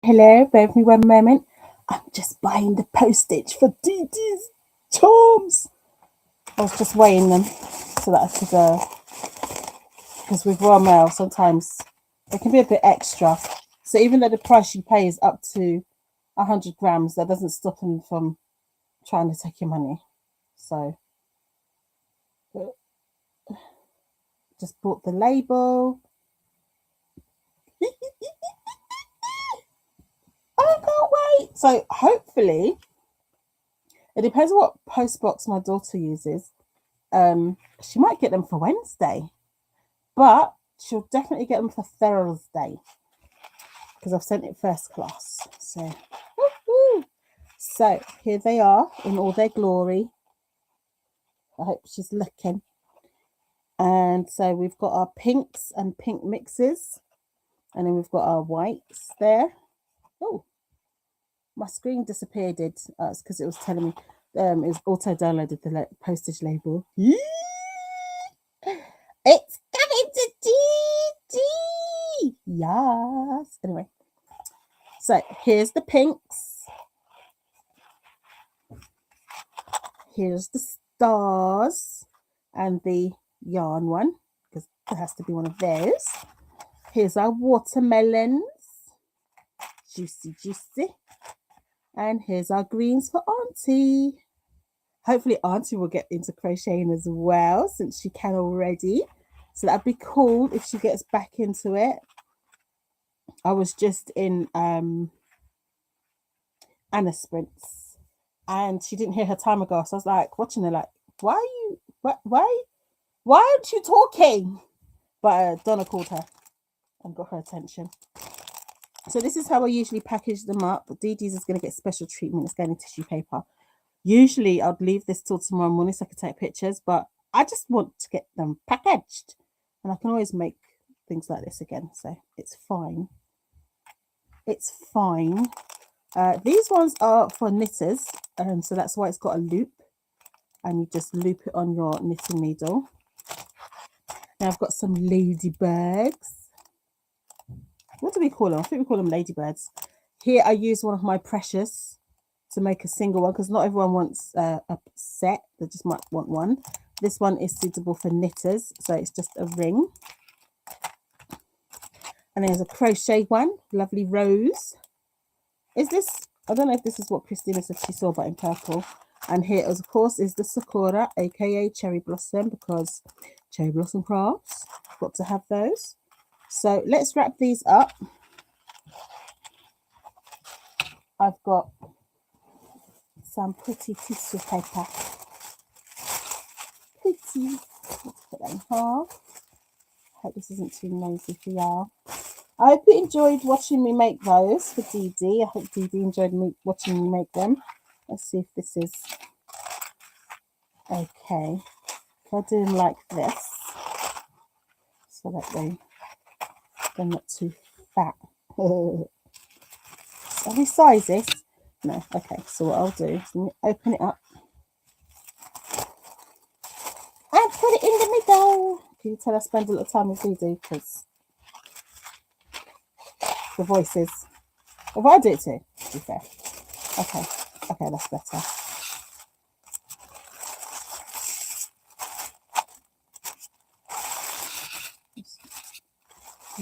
Hello, bear with me one moment. I'm just buying the postage for Dee Dee's charms. I was just weighing them so that I could, because with Royal Mail, sometimes it can be a bit extra. So even though the price you pay is up to 100 grams, that doesn't stop them from trying to take your money. So just bought the label. I can't wait. So hopefully, it depends on what post box my daughter uses. She might get them for Wednesday, but she'll definitely get them for Thursday because I've sent it first class. So, woo-hoo. So here they are in all their glory. I hope she's looking. And so we've got our pinks and pink mixes, and then we've got our whites there. Oh, my screen disappeared. It's because it was telling me it was auto downloaded the postage label. It's coming to DD. Yes. Anyway, so here's the pinks. Here's the stars and the yarn one, because there has to be one of those. Here's our watermelons. Juicy, juicy. And here's our greens for Auntie. Hopefully Auntie will get into crocheting as well, since she can already. So that'd be cool if she gets back into it. I was just in Anna Sprints, and she didn't hear her timer go. So I was like watching her, like, why aren't you talking? But Donna called her and got her attention. So this is how I usually package them up. Dee Dee's is going to get special treatment. It's going in tissue paper. Usually I'd leave this till tomorrow morning so I could take pictures, but I just want to get them packaged, and I can always make things like this again, so it's fine. It's fine. These ones are for knitters, so that's why it's got a loop, and you just loop it on your knitting needle. Now I've got some ladybirds. What do we call them? I think we call them ladybirds. Here I use one of my precious to make a single one, because not everyone wants a set. They just might want one. This one is suitable for knitters, so it's just a ring. And there's a crochet one, lovely rose. Is this, I don't know if this is what Christina said she saw, but in purple. And here, of course, is the Sakura, aka Cherry Blossom, because Cherry Blossom Crafts, got to have those. So let's wrap these up. I've got some pretty tissue paper. Pretty. Let's put that in half. Hope this isn't too noisy for y'all. I hope you enjoyed watching me make those for Dee Dee. I hope Dee Dee enjoyed watching me make them. Let's see if this is okay. If I do them like this, so that they're not too fat. Are these sizes? No. Okay, so what I'll do is let me open it up and put it in the middle. Can you tell I spend a little time with Dee Dee, because the voices. If I do it too, to be fair. Okay, that's better. Just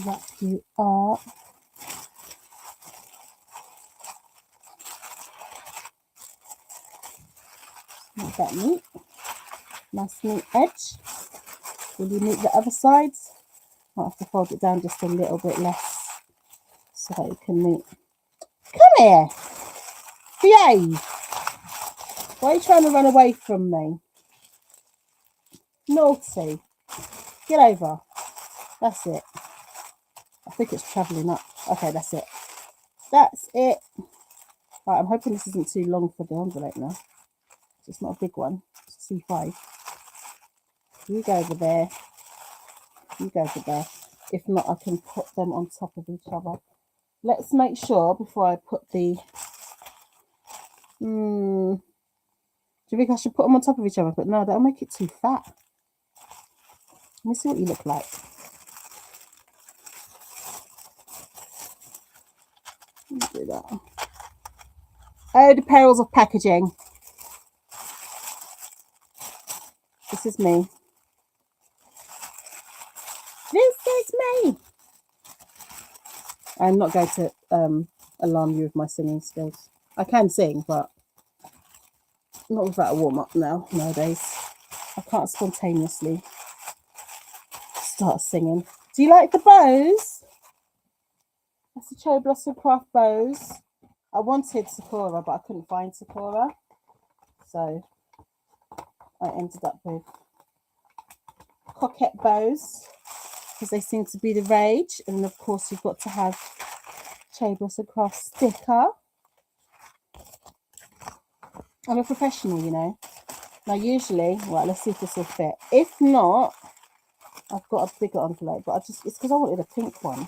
wrap you up. Make that neat. Nice neat edge. Will you neat the other sides? Might have to fold it down just a little bit less so that you can neat. Come here. Behave. Why are you trying to run away from me? Naughty. Get over. That's it. I think it's travelling up. Okay, that's it. That's it. Right, I'm hoping this isn't too long for the envelope now. It's not a big one. It's C5. You go over there. You go over there. If not, I can put them on top of each other. Let's make sure before I put the... Do you think I should put them on top of each other? But no, that'll make it too fat. Let me see what you look like. Do do that. Oh, the perils of packaging. This is me. This is me. I'm not going to alarm you with my singing skills. I can sing, but not without a warm-up nowadays. I can't spontaneously start singing. Do you like the bows? That's the Cherry Blossom Craft bows. I wanted Sakura, but I couldn't find Sakura. So I ended up with coquette bows because they seem to be the rage. And of course, you've got to have Cherry Blossom Craft sticker. I'm a professional, you know. Now, usually, right, let's see if this will fit. If not, I've got a bigger envelope, but it's because I wanted a pink one.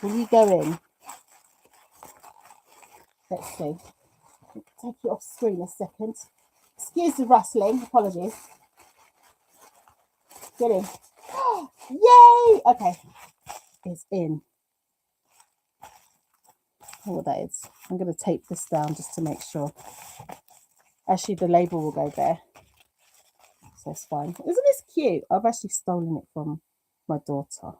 Will you go in? Let's see. Take it off screen a second. Excuse the rustling. Apologies. Get in. Yay! Okay. It's in. I don't know what that is. I'm going to tape this down just to make sure. Actually, the label will go there. So it's fine. Isn't this cute? I've actually stolen it from my daughter.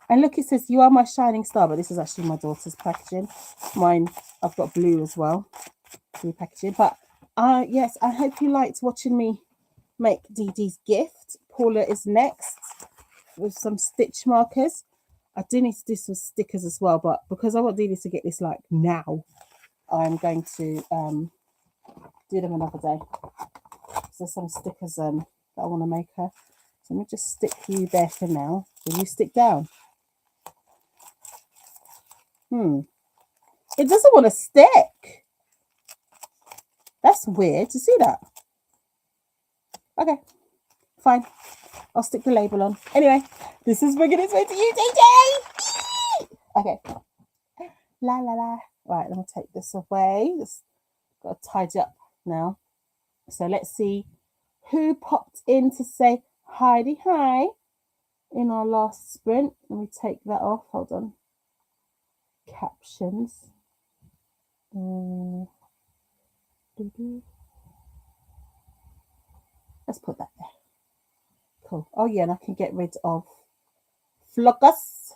And look, it says, "You are my shining star," but this is actually my daughter's packaging. Mine, I've got blue as well. Blue packaging. But yes, I hope you liked watching me make Dee Dee's gift. Paula is next with some stitch markers. I do need to do some stickers as well, but because I want Dee Dee to get this like now, I'm going to do them another day. So some stickers that I want to make her. So let me just stick you there for now. Will you stick down? It doesn't want to stick. That's weird. You see that? Okay, fine. I'll stick the label on. Anyway, this is bringing its way to you, DJ. Okay. La la la. Right, let me take this away. Just got to tidy up now. So let's see who popped in to say Heidi hi in our last sprint. Let me take that off. Hold on. Captions. Let's put that there. Cool. Oh yeah, and I can get rid of Flogus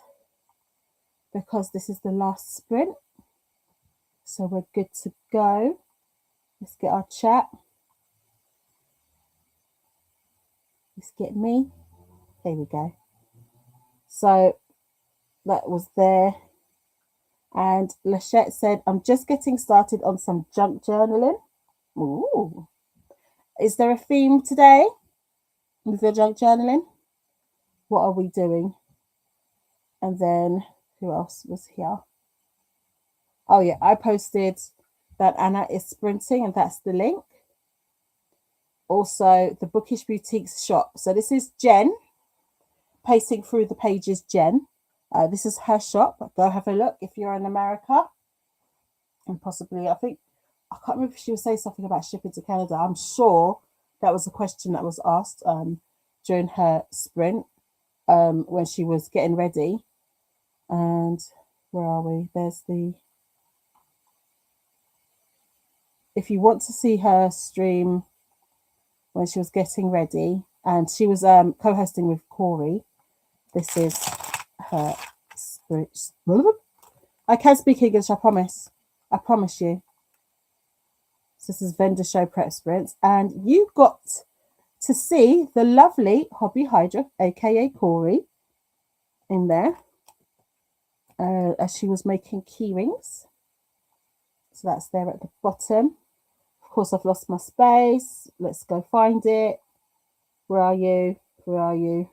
because this is the last sprint. So we're good to go. Let's get our chat. Let's get me. There we go. So that was there. And Lachette said, "I'm just getting started on some junk journaling." Ooh. Is there a theme today with your junk journaling? What are we doing? And then who else was here? Oh yeah, I posted that Anna is sprinting, and that's the link. Also, the Bookish Boutiques shop. So this is Jen, pacing through the pages, Jen. This is her shop. Go have a look if you're in America. And possibly, I can't remember if she was saying something about shipping to Canada. I'm sure that was a question that was asked during her sprint when she was getting ready. And where are we? There's the... If you want to see her stream when she was getting ready, and she was co-hosting with Corey, this is her sprint. I can speak English, I promise. I promise you. So this is vendor show prep sprints, and you got to see the lovely Hobby Hydra, aka Corey, in there as she was making key rings. So that's there at the bottom. Of course, I've lost my space. Let's go find it. Where are you? Where are you?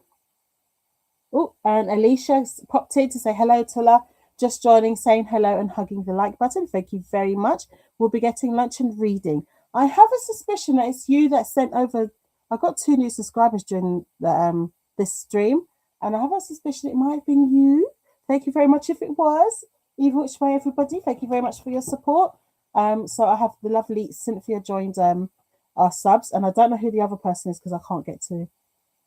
Oh, and Alicia popped in to say hello, Tula. Just joining, saying hello and hugging the like button. Thank you very much. We'll be getting lunch and reading. I have a suspicion that it's you that sent over. I got 2 new subscribers during the, this stream, and I have a suspicion it might have been you. Thank you very much if it was. Either which way, everybody. Thank you very much for your support. So I have the lovely Cynthia joined our subs, and I don't know who the other person is because I can't get to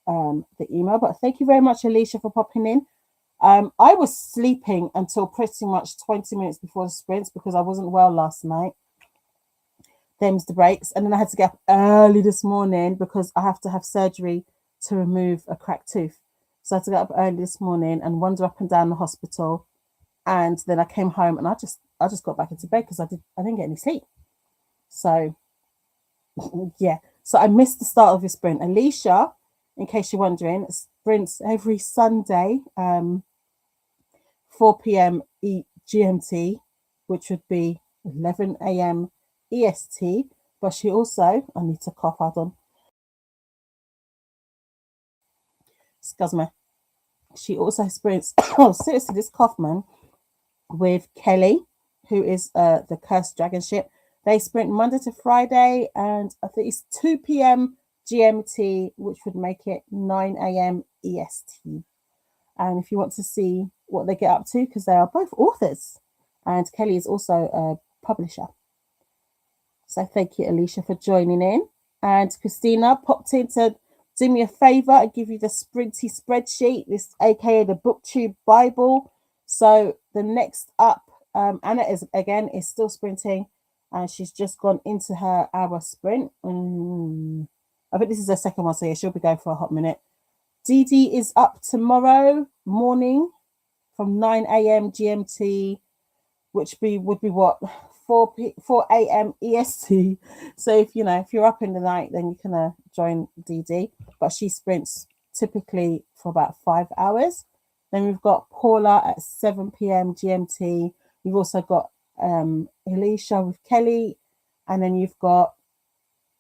the email. But thank you very much, Alicia, for popping in. I was sleeping until pretty much 20 minutes before the sprints because I wasn't well last night. Them's the breaks. And then I had to get up early this morning because I have to have surgery to remove a cracked tooth. So I had to get up early this morning and wander up and down the hospital. And then I came home and I just got back into bed because I didn't get any sleep. So yeah. So I missed the start of your sprint. Alicia, in case you're wondering, sprints every Sunday, 4 p.m. GMT, which would be 11 a.m. EST. But she also, I need to cough, hold on. Excuse me. She also sprints, oh, seriously, this cough, man, with Kelly, who is the Cursed Dragon Ship. They sprint Monday to Friday, and I think it's 2 p.m. GMT, which would make it 9 a.m. EST. And if you want to see what they get up to, because they are both authors, and Kelly is also a publisher. So thank you, Alicia, for joining in. And Christina popped in to do me a favor and give you the Sprinty spreadsheet, this aka the BookTube Bible. So the next up, Anna is still sprinting, and she's just gone into her hour sprint. I think this is her second one, so yeah, she'll be going for a hot minute. Dee Dee is up tomorrow morning from 9 a.m. GMT, which would be what, 4 a.m. EST. So if you're up in the night, then you can join Dee Dee. But she sprints typically for about 5 hours. Then we've got Paula at 7 p.m. GMT. We've also got Alicia with Kelly, and then you've got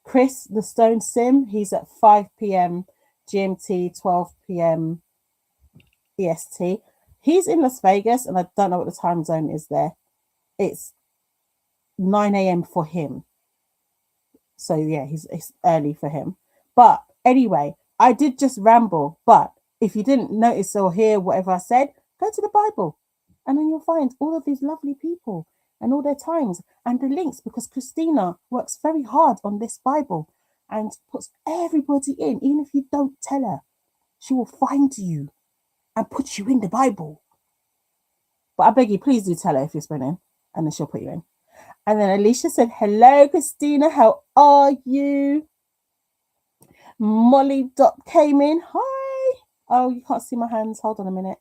Chris, the Stone Sim. He's at 5 p.m. GMT, 12 p.m. EST. He's in Las Vegas, and I don't know what the time zone is there. It's 9 a.m. for him. So yeah, it's early for him. But anyway, I did just ramble. But if you didn't notice or hear whatever I said, go to the Bible, and then you'll find all of these lovely people and all their times and the links, because Christina works very hard on this Bible and puts everybody in. Even if you don't tell her, she will find you and put you in the Bible. But I beg you, please do tell her if you're spinning, and then she'll put you in. And then Alicia said, hello, Christina, how are you? Molly Dot came in. Hi. Oh, you can't see my hands. Hold on a minute.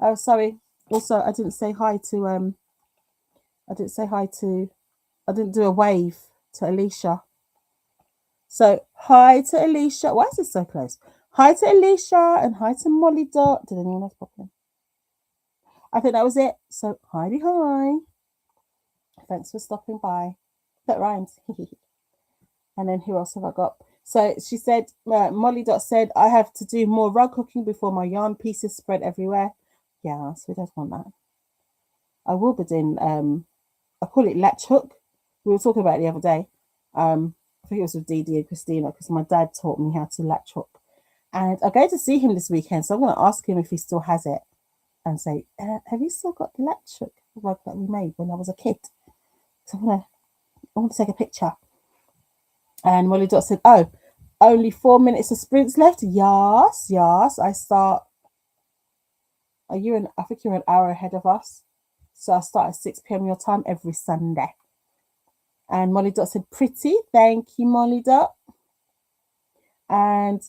Oh, sorry. Also, I didn't say hi to I didn't do a wave to Alicia. So hi to Alicia. Why is this so close? Hi to Alicia and hi to Molly Dot. Did anyone else pop in? I think that was it. So hi. Thanks for stopping by. That rhymes. And then who else have I got? So she said, Molly Dot said, I have to do more rug hooking before my yarn pieces spread everywhere. Yeah, so we don't want that. I will be doing, I call it latch hook. We were talking about it the other day. I think it was with Dee Dee and Christina, because my dad taught me how to latch hook. And I'm going to see him this weekend, so I'm going to ask him if he still has it and say, have you still got the latch hook rug that we made when I was a kid? So I want to take a picture. And Molly Dot said, oh, only 4 minutes of sprints left. Yes. I start. I think you're an hour ahead of us. So I start at 6 p.m. your time every Sunday. And Molly Dot said, pretty. Thank you, Molly Dot. And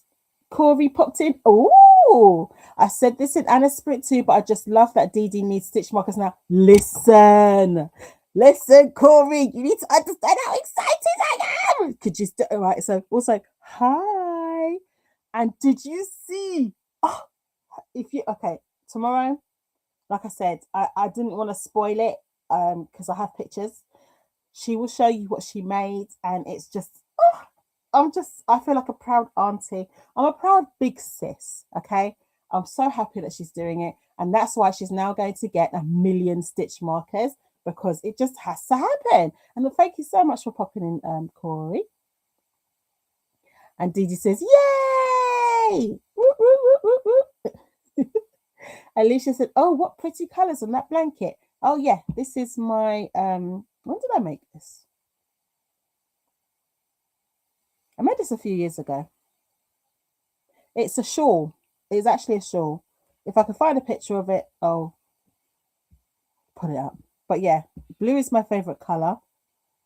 Corey popped in. Oh, I said this in Anna's sprint too, but I just love that Dee Dee needs stitch markers now. Listen, Corey, you need to understand how excited I am. Could you all right? So also, hi. And did you see? Oh, tomorrow, like I said, I didn't want to spoil it because I have pictures. She will show you what she made, and it's just, I feel like a proud auntie. I'm a proud big sis, okay? I'm so happy that she's doing it, and that's why she's now going to get 1 million stitch markers, because it just has to happen. And thank you so much for popping in, Corey. And Dee Dee says, yay! Alicia said, oh, what pretty colours on that blanket. Oh, yeah, this is my, when did I make this? I made this a few years ago. It's a shawl. It's actually a shawl. if I can find a picture of it, I'll put it up. But yeah, blue is my favorite color.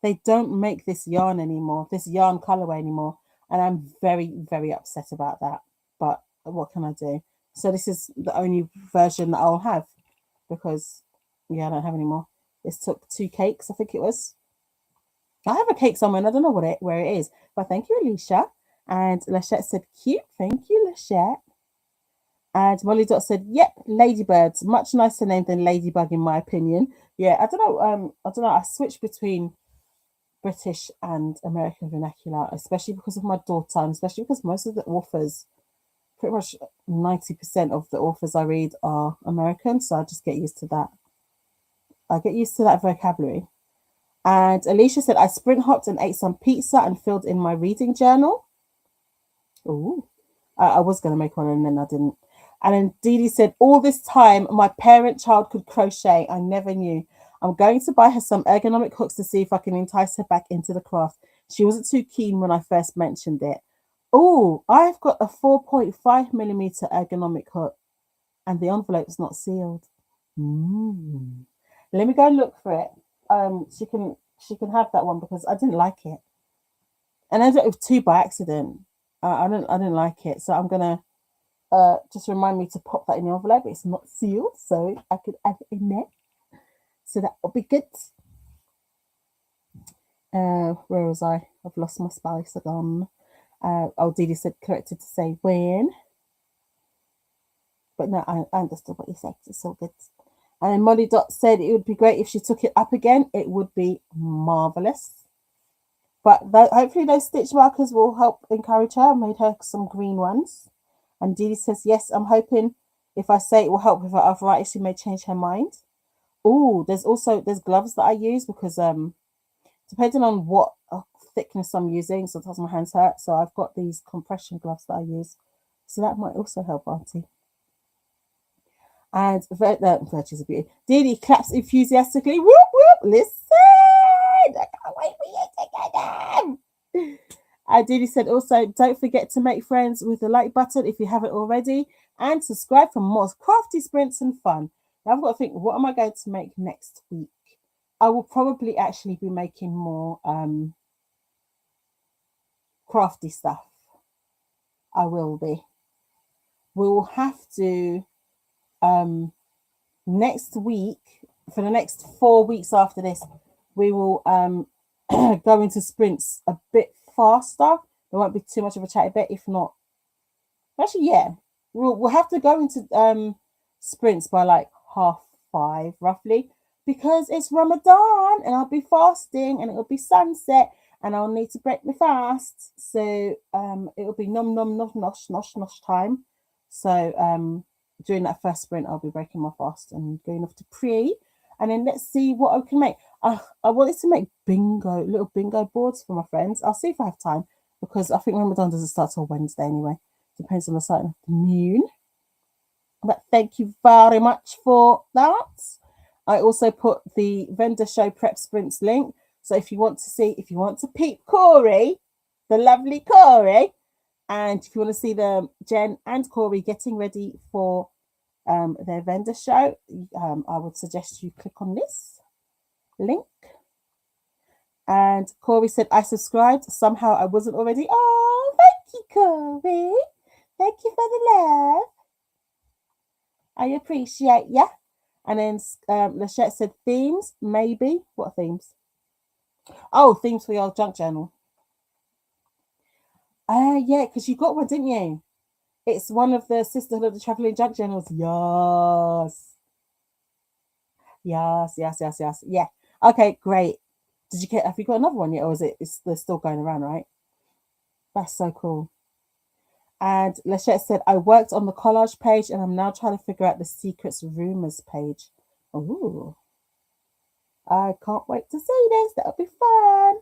They don't make this yarn anymore, this yarn colorway anymore, and I'm very, very upset about that. But what can I do? So this is the only version that I'll have because yeah, I don't have any more. This took 2 cakes, I think it was. I have a cake somewhere and I don't know where it is. But thank you, Alicia. And Lachette said, cute. Thank you, Lachette. And Molly Dot said, yep, ladybirds. Much nicer name than ladybug, in my opinion. Yeah, I don't know. I don't know. I switched between British and American vernacular, especially because of my daughter, and especially because most of the authors, pretty much 90% of the authors I read are American. So I just get used to that. I get used to that vocabulary. And Alicia said, I sprint hopped and ate some pizza and filled in my reading journal. Ooh, I was going to make one and then I didn't. And then Dee Dee said, all this time, my parent child could crochet. I never knew. I'm going to buy her some ergonomic hooks to see if I can entice her back into the craft. She wasn't too keen when I first mentioned it. Oh, I've got a 4.5mm ergonomic hook and the envelope's not sealed. Let me go and look for it. She can have that one because I didn't like it, and I ended up with 2 by accident. I didn't like it, so I'm gonna just remind me to pop that in the envelope. It's not sealed, so I could add it in there. So that will be good. Where was I? I've lost my spice again. Dee Dee said corrected to say when, but no, I understood what you said. It's all good. And then Molly Dot said it would be great if she took it up again. It would be marvelous. But hopefully those stitch markers will help encourage her. I made her some green ones. And Dee Dee says, yes, I'm hoping if I say it will help with her arthritis, she may change her mind. Oh, there's gloves that I use because depending on what thickness I'm using, sometimes my hands hurt. So I've got these compression gloves that I use. So that might also help, Auntie. And Virtue's a beauty. Dee Dee claps enthusiastically. Whoop, whoop, listen. I can't wait for you to get them. And Dee Dee said also, don't forget to make friends with the like button if you haven't already. And subscribe for more crafty sprints and fun. Now I've got to think, what am I going to make next week? I will probably actually be making more crafty stuff. I will be. We will have to next week, for the next 4 weeks after this, we will go into sprints a bit faster. There won't be too much of a chatty bit. If not, actually, yeah, we'll have to go into sprints by like 5:30 roughly, because it's Ramadan and I'll be fasting and it'll be sunset and I'll need to break my fast. So it'll be nom nom nom nosh nosh nosh time. So during that first sprint, I'll be breaking my fast and going off to pray. And then let's see what I can make. I wanted to make little bingo boards for my friends. I'll see if I have time because I think Ramadan doesn't start till Wednesday anyway. Depends on the sight of the moon. But thank you very much for that. I also put the vendor show prep sprints link. So if you want to peep Corey, the lovely Corey, and if you want to see Jen and Corey getting ready for their vendor show, I would suggest you click on this link. And Corey said, I subscribed. Somehow I wasn't already. Oh, thank you, Corey. Thank you for the love. I appreciate you. And then Lachette said, themes, maybe. What themes? Oh, themes for your junk journal. Yeah, because you got one, didn't you? It's one of the Sisterhood of the Traveling Junk Journals. Yes. Yeah. Okay, great. Have you got another one yet? Or they're still going around, right? That's so cool. And Lachette said, I worked on the collage page and I'm now trying to figure out the secrets rumors page. Ooh. I can't wait to see this. That'll be fun.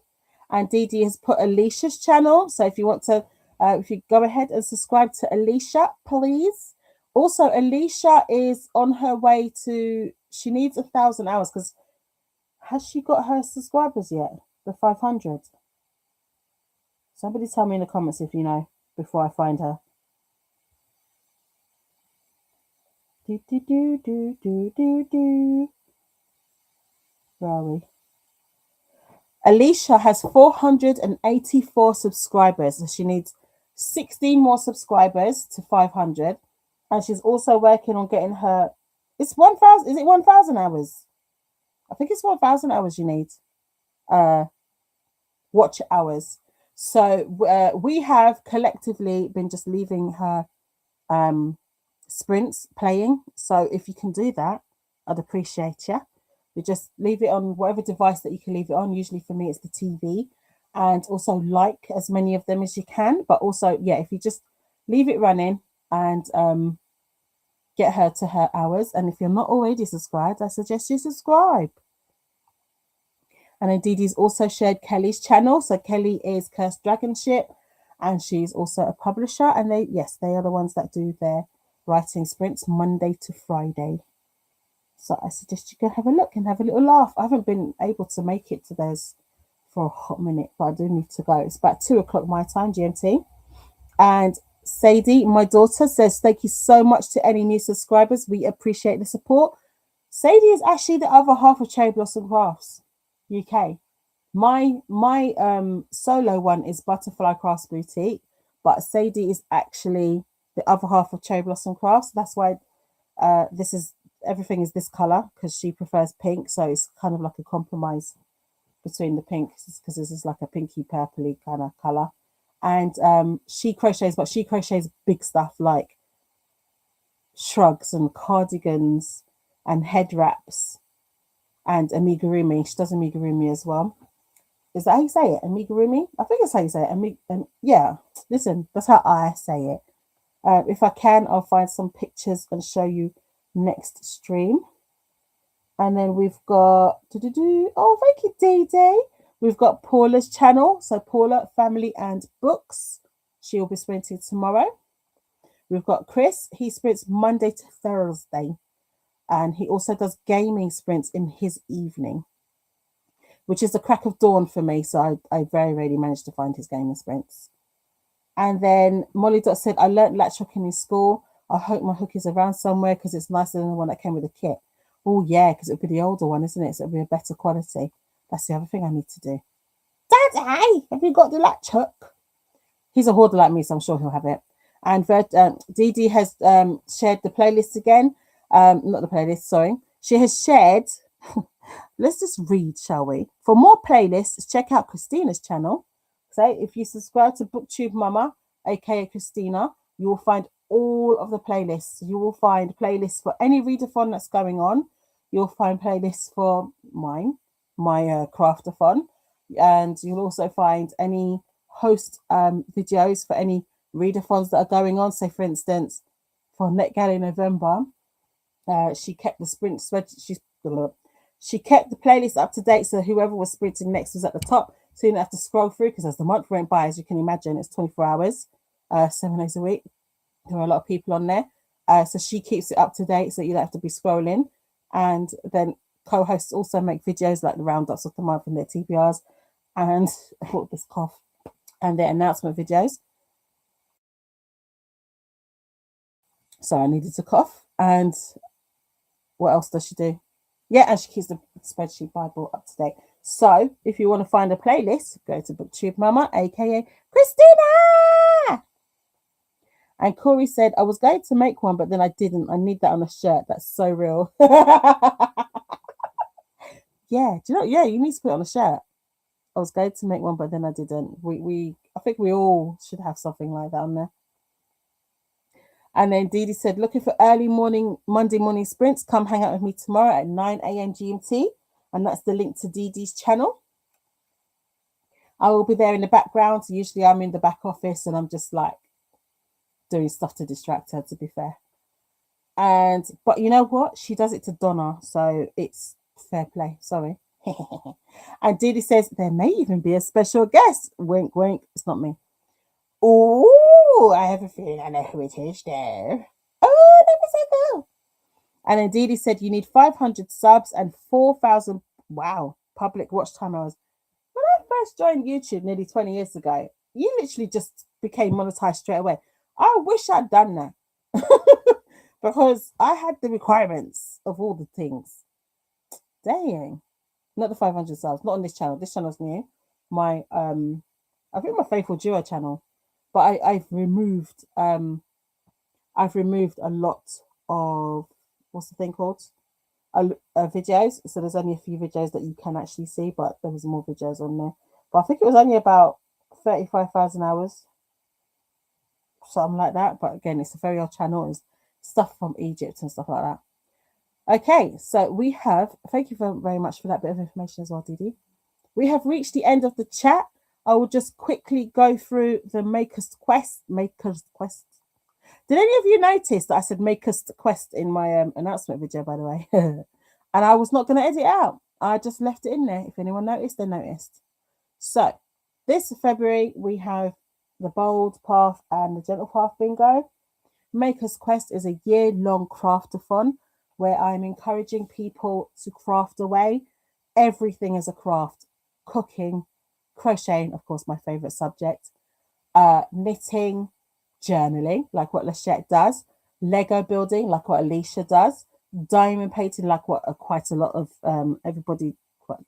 And Dee Dee has put Alicia's channel. So if you want to, if you go ahead and subscribe to Alicia, please. Also, Alicia is on her way to, she needs 1,000 hours because has she got her subscribers yet? The 500? Somebody tell me in the comments if you know before I find her. Do, do, do, do, do, do, do. Where are we? Alicia has 484 subscribers. So she needs 16 more subscribers to 500. And she's also working on getting her. It's 1,000. Is it 1,000 hours? I think it's 1,000 hours you need. Watch hours. So we have collectively been just leaving her sprints playing. So if you can do that, I'd appreciate you. You just leave it on whatever device that you can leave it on. Usually for me, it's the TV. And also like as many of them as you can. But also, yeah, if you just leave it running and get her to her hours. And if you're not already subscribed, I suggest you subscribe. And then Didi's also shared Kelly's channel. So Kelly is Cursed Dragon Ship, and she's also a publisher. And they are the ones that do their writing sprints Monday to Friday. So I suggest you go have a look and have a little laugh. I haven't been able to make it to those for a hot minute, but I do need to go. It's about 2:00 my time, GMT. And Sadie, my daughter, says, thank you so much to any new subscribers. We appreciate the support. Sadie is actually the other half of Cherry Blossom Crafts UK. My solo one is Butterfly Crafts Boutique, but Sadie is actually the other half of Cherry Blossom Crafts. That's why everything is this color, because she prefers pink. So it's kind of like a compromise between the pink, because this is like a pinky purpley kind of color. And she crochets, but she crochets big stuff like shrugs and cardigans and head wraps and amigurumi. She does amigurumi as well. Is that how you say it? Amigurumi? I think that's how you say it. Yeah, listen, that's how I say it. If I can, I'll find some pictures and show you next stream. And then we've got, oh, thank you, Dee. We've got Paula's channel. So Paula, Family and Books. She'll be sprinting tomorrow. We've got Chris. He sprints Monday to Thursday. And he also does gaming sprints in his evening, which is the crack of dawn for me. So I very rarely manage to find his gaming sprints. And then Molly Dot said, I learnt latch hooking in school. I hope my hook is around somewhere because it's nicer than the one that came with the kit. Oh, yeah, because it'll be the older one, isn't it? So it'll be a better quality. That's the other thing I need to do. Daddy, have you got the latch hook? He's a hoarder like me, so I'm sure he'll have it. And Dee Dee has shared the playlist again. Not the playlist, sorry. She has shared, let's just read, shall we? For more playlists, check out Christina's channel. So if you subscribe to BookTube Mama, aka Christina, you will find all of the playlists. You will find playlists for any readathon that's going on. You'll find playlists for my craftathon, and you'll also find any host videos for any readathons that are going on. So, for instance, for Net Gala in November, she kept the sprint she kept the playlist up to date, so whoever was sprinting next was at the top. So you didn't have to scroll through, because as the month went by, as you can imagine, it's 24 hours, 7 days a week. There are a lot of people on there. So she keeps it up to date, so you don't have to be scrolling. And then co-hosts also make videos like the roundups of the month and their TBRs and this cough and their announcement videos. So I needed to cough. And what else does she do? Yeah, and she keeps the spreadsheet Bible up to date. So if you want to find a playlist, go to BookTube Mama, aka Christina. And Corey said, I was going to make one, but then I didn't. I need that on a shirt. That's so real. Yeah, do you know? Yeah, you need to put it on a shirt. I was going to make one, but then I didn't. I think we all should have something like that on there. And then Dee Dee said, looking for early morning, Monday morning sprints. Come hang out with me tomorrow at 9 a.m. GMT. And that's the link to Dee Dee's channel. I will be there in the background. Usually I'm in the back office and I'm just like doing stuff to distract her, to be fair. But you know what? She does it to Donna. So it's fair play. Sorry. And Dee Dee says, there may even be a special guest. Wink, wink. It's not me. Oh, I have a feeling I know who it is there. Oh, that was so cool. And then Dee Dee said, you need 500 subs and 4,000, wow, public watch time hours. When I first joined YouTube nearly 20 years ago, you literally just became monetized straight away. I wish I'd done that. because I had the requirements of all the things. Dang. Not the 500 subs, not on this channel. This channel's new. My I think my Faithful Duo channel. But I've removed a lot of, what's the thing called? Videos. So there's only a few videos that you can actually see, but there was more videos on there. But I think it was only about 35,000 hours, something like that. But again, it's a very old channel. It's stuff from Egypt and stuff like that. Okay, so we have, thank you very much for that bit of information as well, Didi. We have reached the end of the chat. I will just quickly go through the Maker's Quest. Did any of you notice that I said Maker's Quest in my announcement video, by the way? And I was not going to edit it out. I just left it in there. If anyone noticed, they noticed. So this February, we have the Bold Path and the Gentle Path bingo. Maker's Quest is a year-long craft-a-thon where I'm encouraging people to craft away. Everything is a craft. Cooking, crocheting, of course, my favorite subject, knitting, journaling, like what Lachette does, Lego building, like what Alicia does, diamond painting, like what quite a lot of everybody,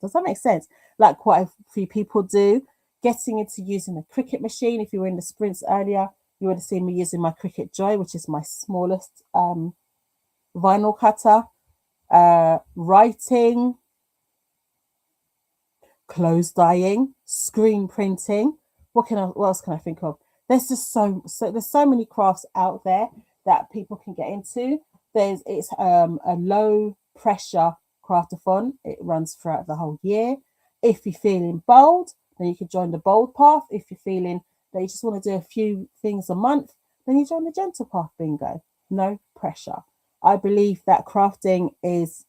does that make sense? Like quite a few people do. Getting into using a Cricut machine. If you were in the sprints earlier, you would have seen me using my Cricut Joy, which is my smallest vinyl cutter. Writing, clothes dyeing, screen printing. What else can I think of? There's just there's so many crafts out there that people can get into. It's a low pressure craft-a-thon. It runs throughout the whole year. If you're feeling bold, then you can join the Bold Path. If you're feeling that you just want to do a few things a month, then you join the Gentle Path bingo. No pressure. I believe that crafting is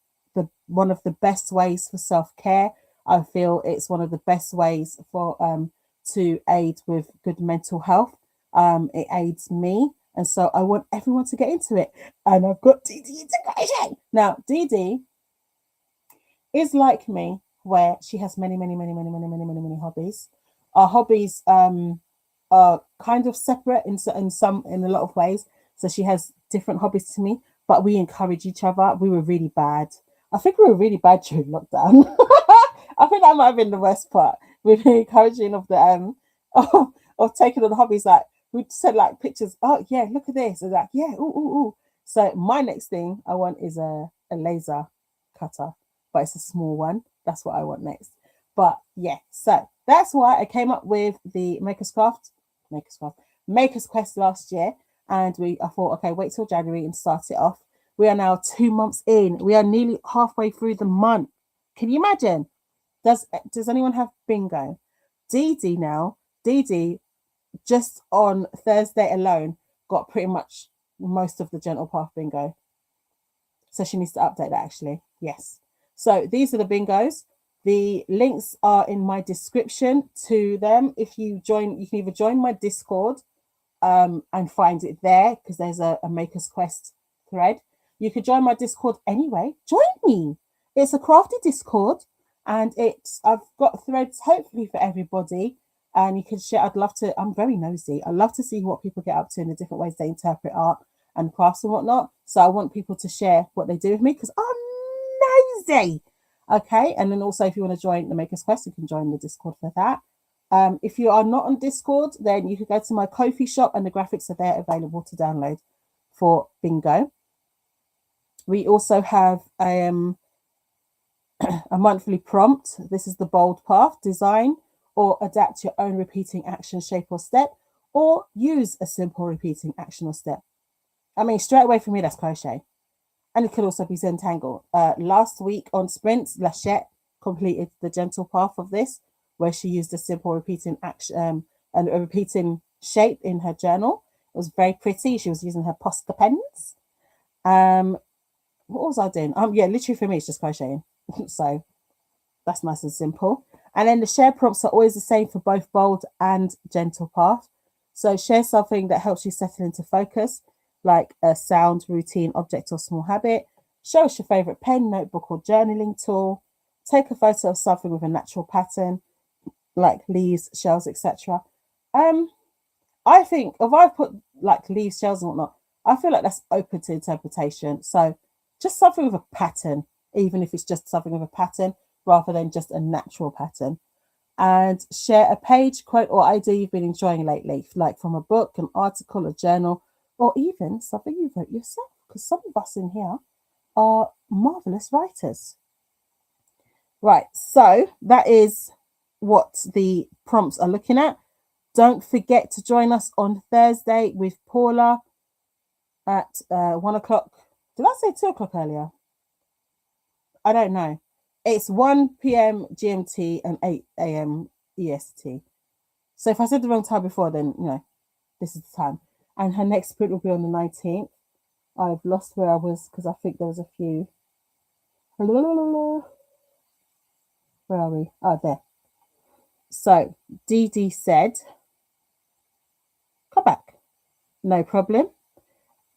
one of the best ways for self-care. I feel it's one of the best ways for to aid with good mental health. It aids me, and so I want everyone to get into it. And I've got Didi into crochet. Now, Didi is like me, where she has many hobbies. Our hobbies are kind of separate in a lot of ways. So she has different hobbies to me, but we encourage each other. We were really bad. I think we were really bad during lockdown. I think that might have been the worst part. With the encouraging of the of taking on the hobbies. Like we said, like pictures. Oh yeah, look at this. And like yeah, ooh. So my next thing I want is a laser cutter, but it's a small one. That's what I want next. But yeah, so that's why I came up with the Maker's Quest last year, and I thought, okay, wait till January and start it off. We are now 2 months in. We are nearly halfway through the month. Can you imagine? Does anyone have bingo? Didi, just on Thursday alone, got pretty much most of the Gentle Path bingo. So she needs to update that actually. Yes. So these are the bingos. The links are in my description to them. If you join, you can either join my Discord and find it there because there's a Maker's Quest thread. You could join my Discord anyway. Join me. It's a crafty Discord. And I've got threads hopefully for everybody, and you can share. I'm very nosy. I love to see what people get up to in the different ways they interpret art and crafts and whatnot. So I want people to share what they do with me because I'm nosy. Okay, and then also if you want to join the Maker's Quest, you can join the Discord for that. If you are not on Discord, then you can go to my Ko-fi shop and the graphics are there available to download for bingo. We also have a monthly prompt. This is the Bold Path. Design or adapt your own repeating action, shape or step, or use a simple repeating action or step. I mean, straight away for me, that's crochet. And it could also be Zentangle. Last week on Sprints, Lachette completed the Gentle Path of this, where she used a simple repeating action and a repeating shape in her journal. It was very pretty. She was using her Posca pens. What was I doing? Yeah, literally for me, it's just crocheting. So that's nice and simple. And then the share prompts are always the same for both Bold and Gentle Path. So share something that helps you settle into focus, like a sound, routine, object, or small habit. Show us your favorite pen, notebook, or journaling tool. Take a photo of something with a natural pattern, like leaves, shells, etc. I think if I put like leaves, shells, and whatnot, I feel like that's open to interpretation. So just something with a pattern, even if it's just something with a pattern rather than just a natural pattern. And share a page, quote, or idea you've been enjoying lately, like from a book, an article, a journal, or even something you wrote yourself. Because some of us in here are marvelous writers. Right, so that is what the prompts are looking at. Don't forget to join us on Thursday with Paula at 1 o'clock. Did I say 2 o'clock earlier? I don't know. It's 1 p.m. GMT and 8 a.m. EST. So if I said the wrong time before, then, this is the time. And her next sprint will be on the 19th. I've lost where I was because I think there was a few. Where are we? Oh, there. So Dee Dee said, come back. No problem.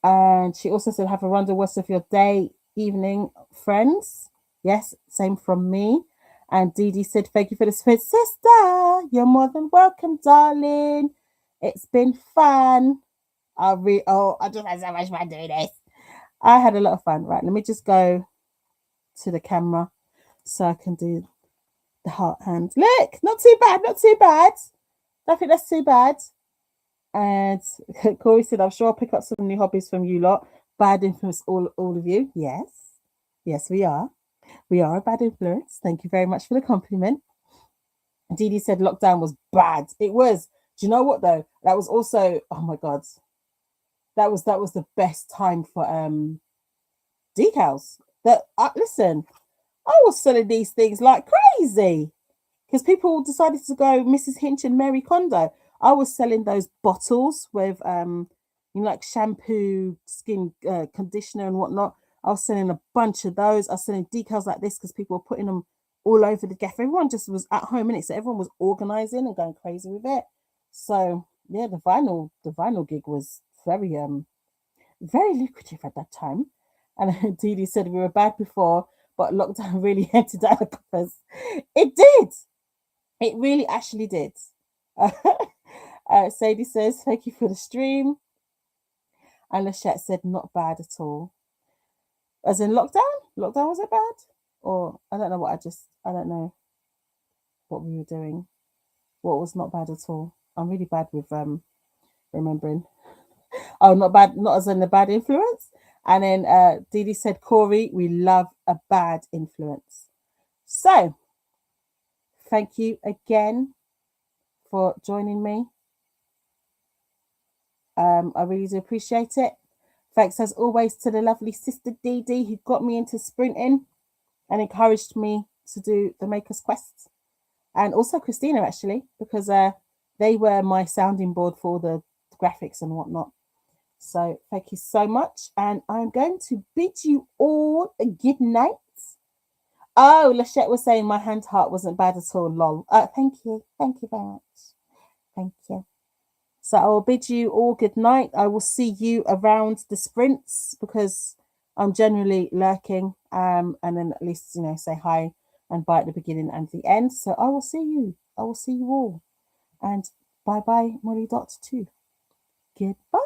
And she also said, have a wonderful rest of your day, evening, friends. Yes, same from me. And Dee Dee said, thank you for the space, sister. You're more than welcome, darling. It's been fun. I just had so much fun doing this. I had a lot of fun. Right, let me just go to the camera so I can do the heart hand. Look, not too bad, not too bad. I think that's too bad. And Corey said, I'm sure I'll pick up some new hobbies from you lot. Bad influence, all of you. Yes. Yes, we are. We are a bad influence. Thank you very much for the compliment. Dee Dee said lockdown was bad. It was. Do you know what though? That was also, oh my God. That was the best time for decals. Listen, I was selling these things like crazy because people decided to go Mrs. Hinch and Mary Kondo. I was selling those bottles with like shampoo, skin conditioner and whatnot. I was selling a bunch of those. I was selling decals like this because people were putting them all over the gaff. Everyone just was at home in it, so everyone was organizing and going crazy with it. So yeah, the vinyl gig was very lucrative at that time. And Dee Dee said we were bad before, but lockdown really emptied out the coffers. It did. It really actually did. Sadie says, thank you for the stream. And Lachette said, not bad at all. As in lockdown? Lockdown, was it bad? Or I don't know I don't know what we were doing. What was not bad at all. I'm really bad with remembering. Oh, not bad, not as in the bad influence. And then Dee Dee said, Corey, we love a bad influence. So, thank you again for joining me. I really do appreciate it. Thanks as always to the lovely sister Dee Dee who got me into sprinting and encouraged me to do the Maker's Quest. And also Christina, actually, because they were my sounding board for the graphics and whatnot. So thank you so much. And I'm going to bid you all a good night. Oh, Lachette was saying my hand heart wasn't bad at all. Lol. Thank you. Thank you very much. Thank you. So I will bid you all good night. I will see you around the sprints because I'm generally lurking. And then at least, say hi and bye at the beginning and the end. So I will see you. I will see you all. And bye-bye, Molly Dot too. Goodbye.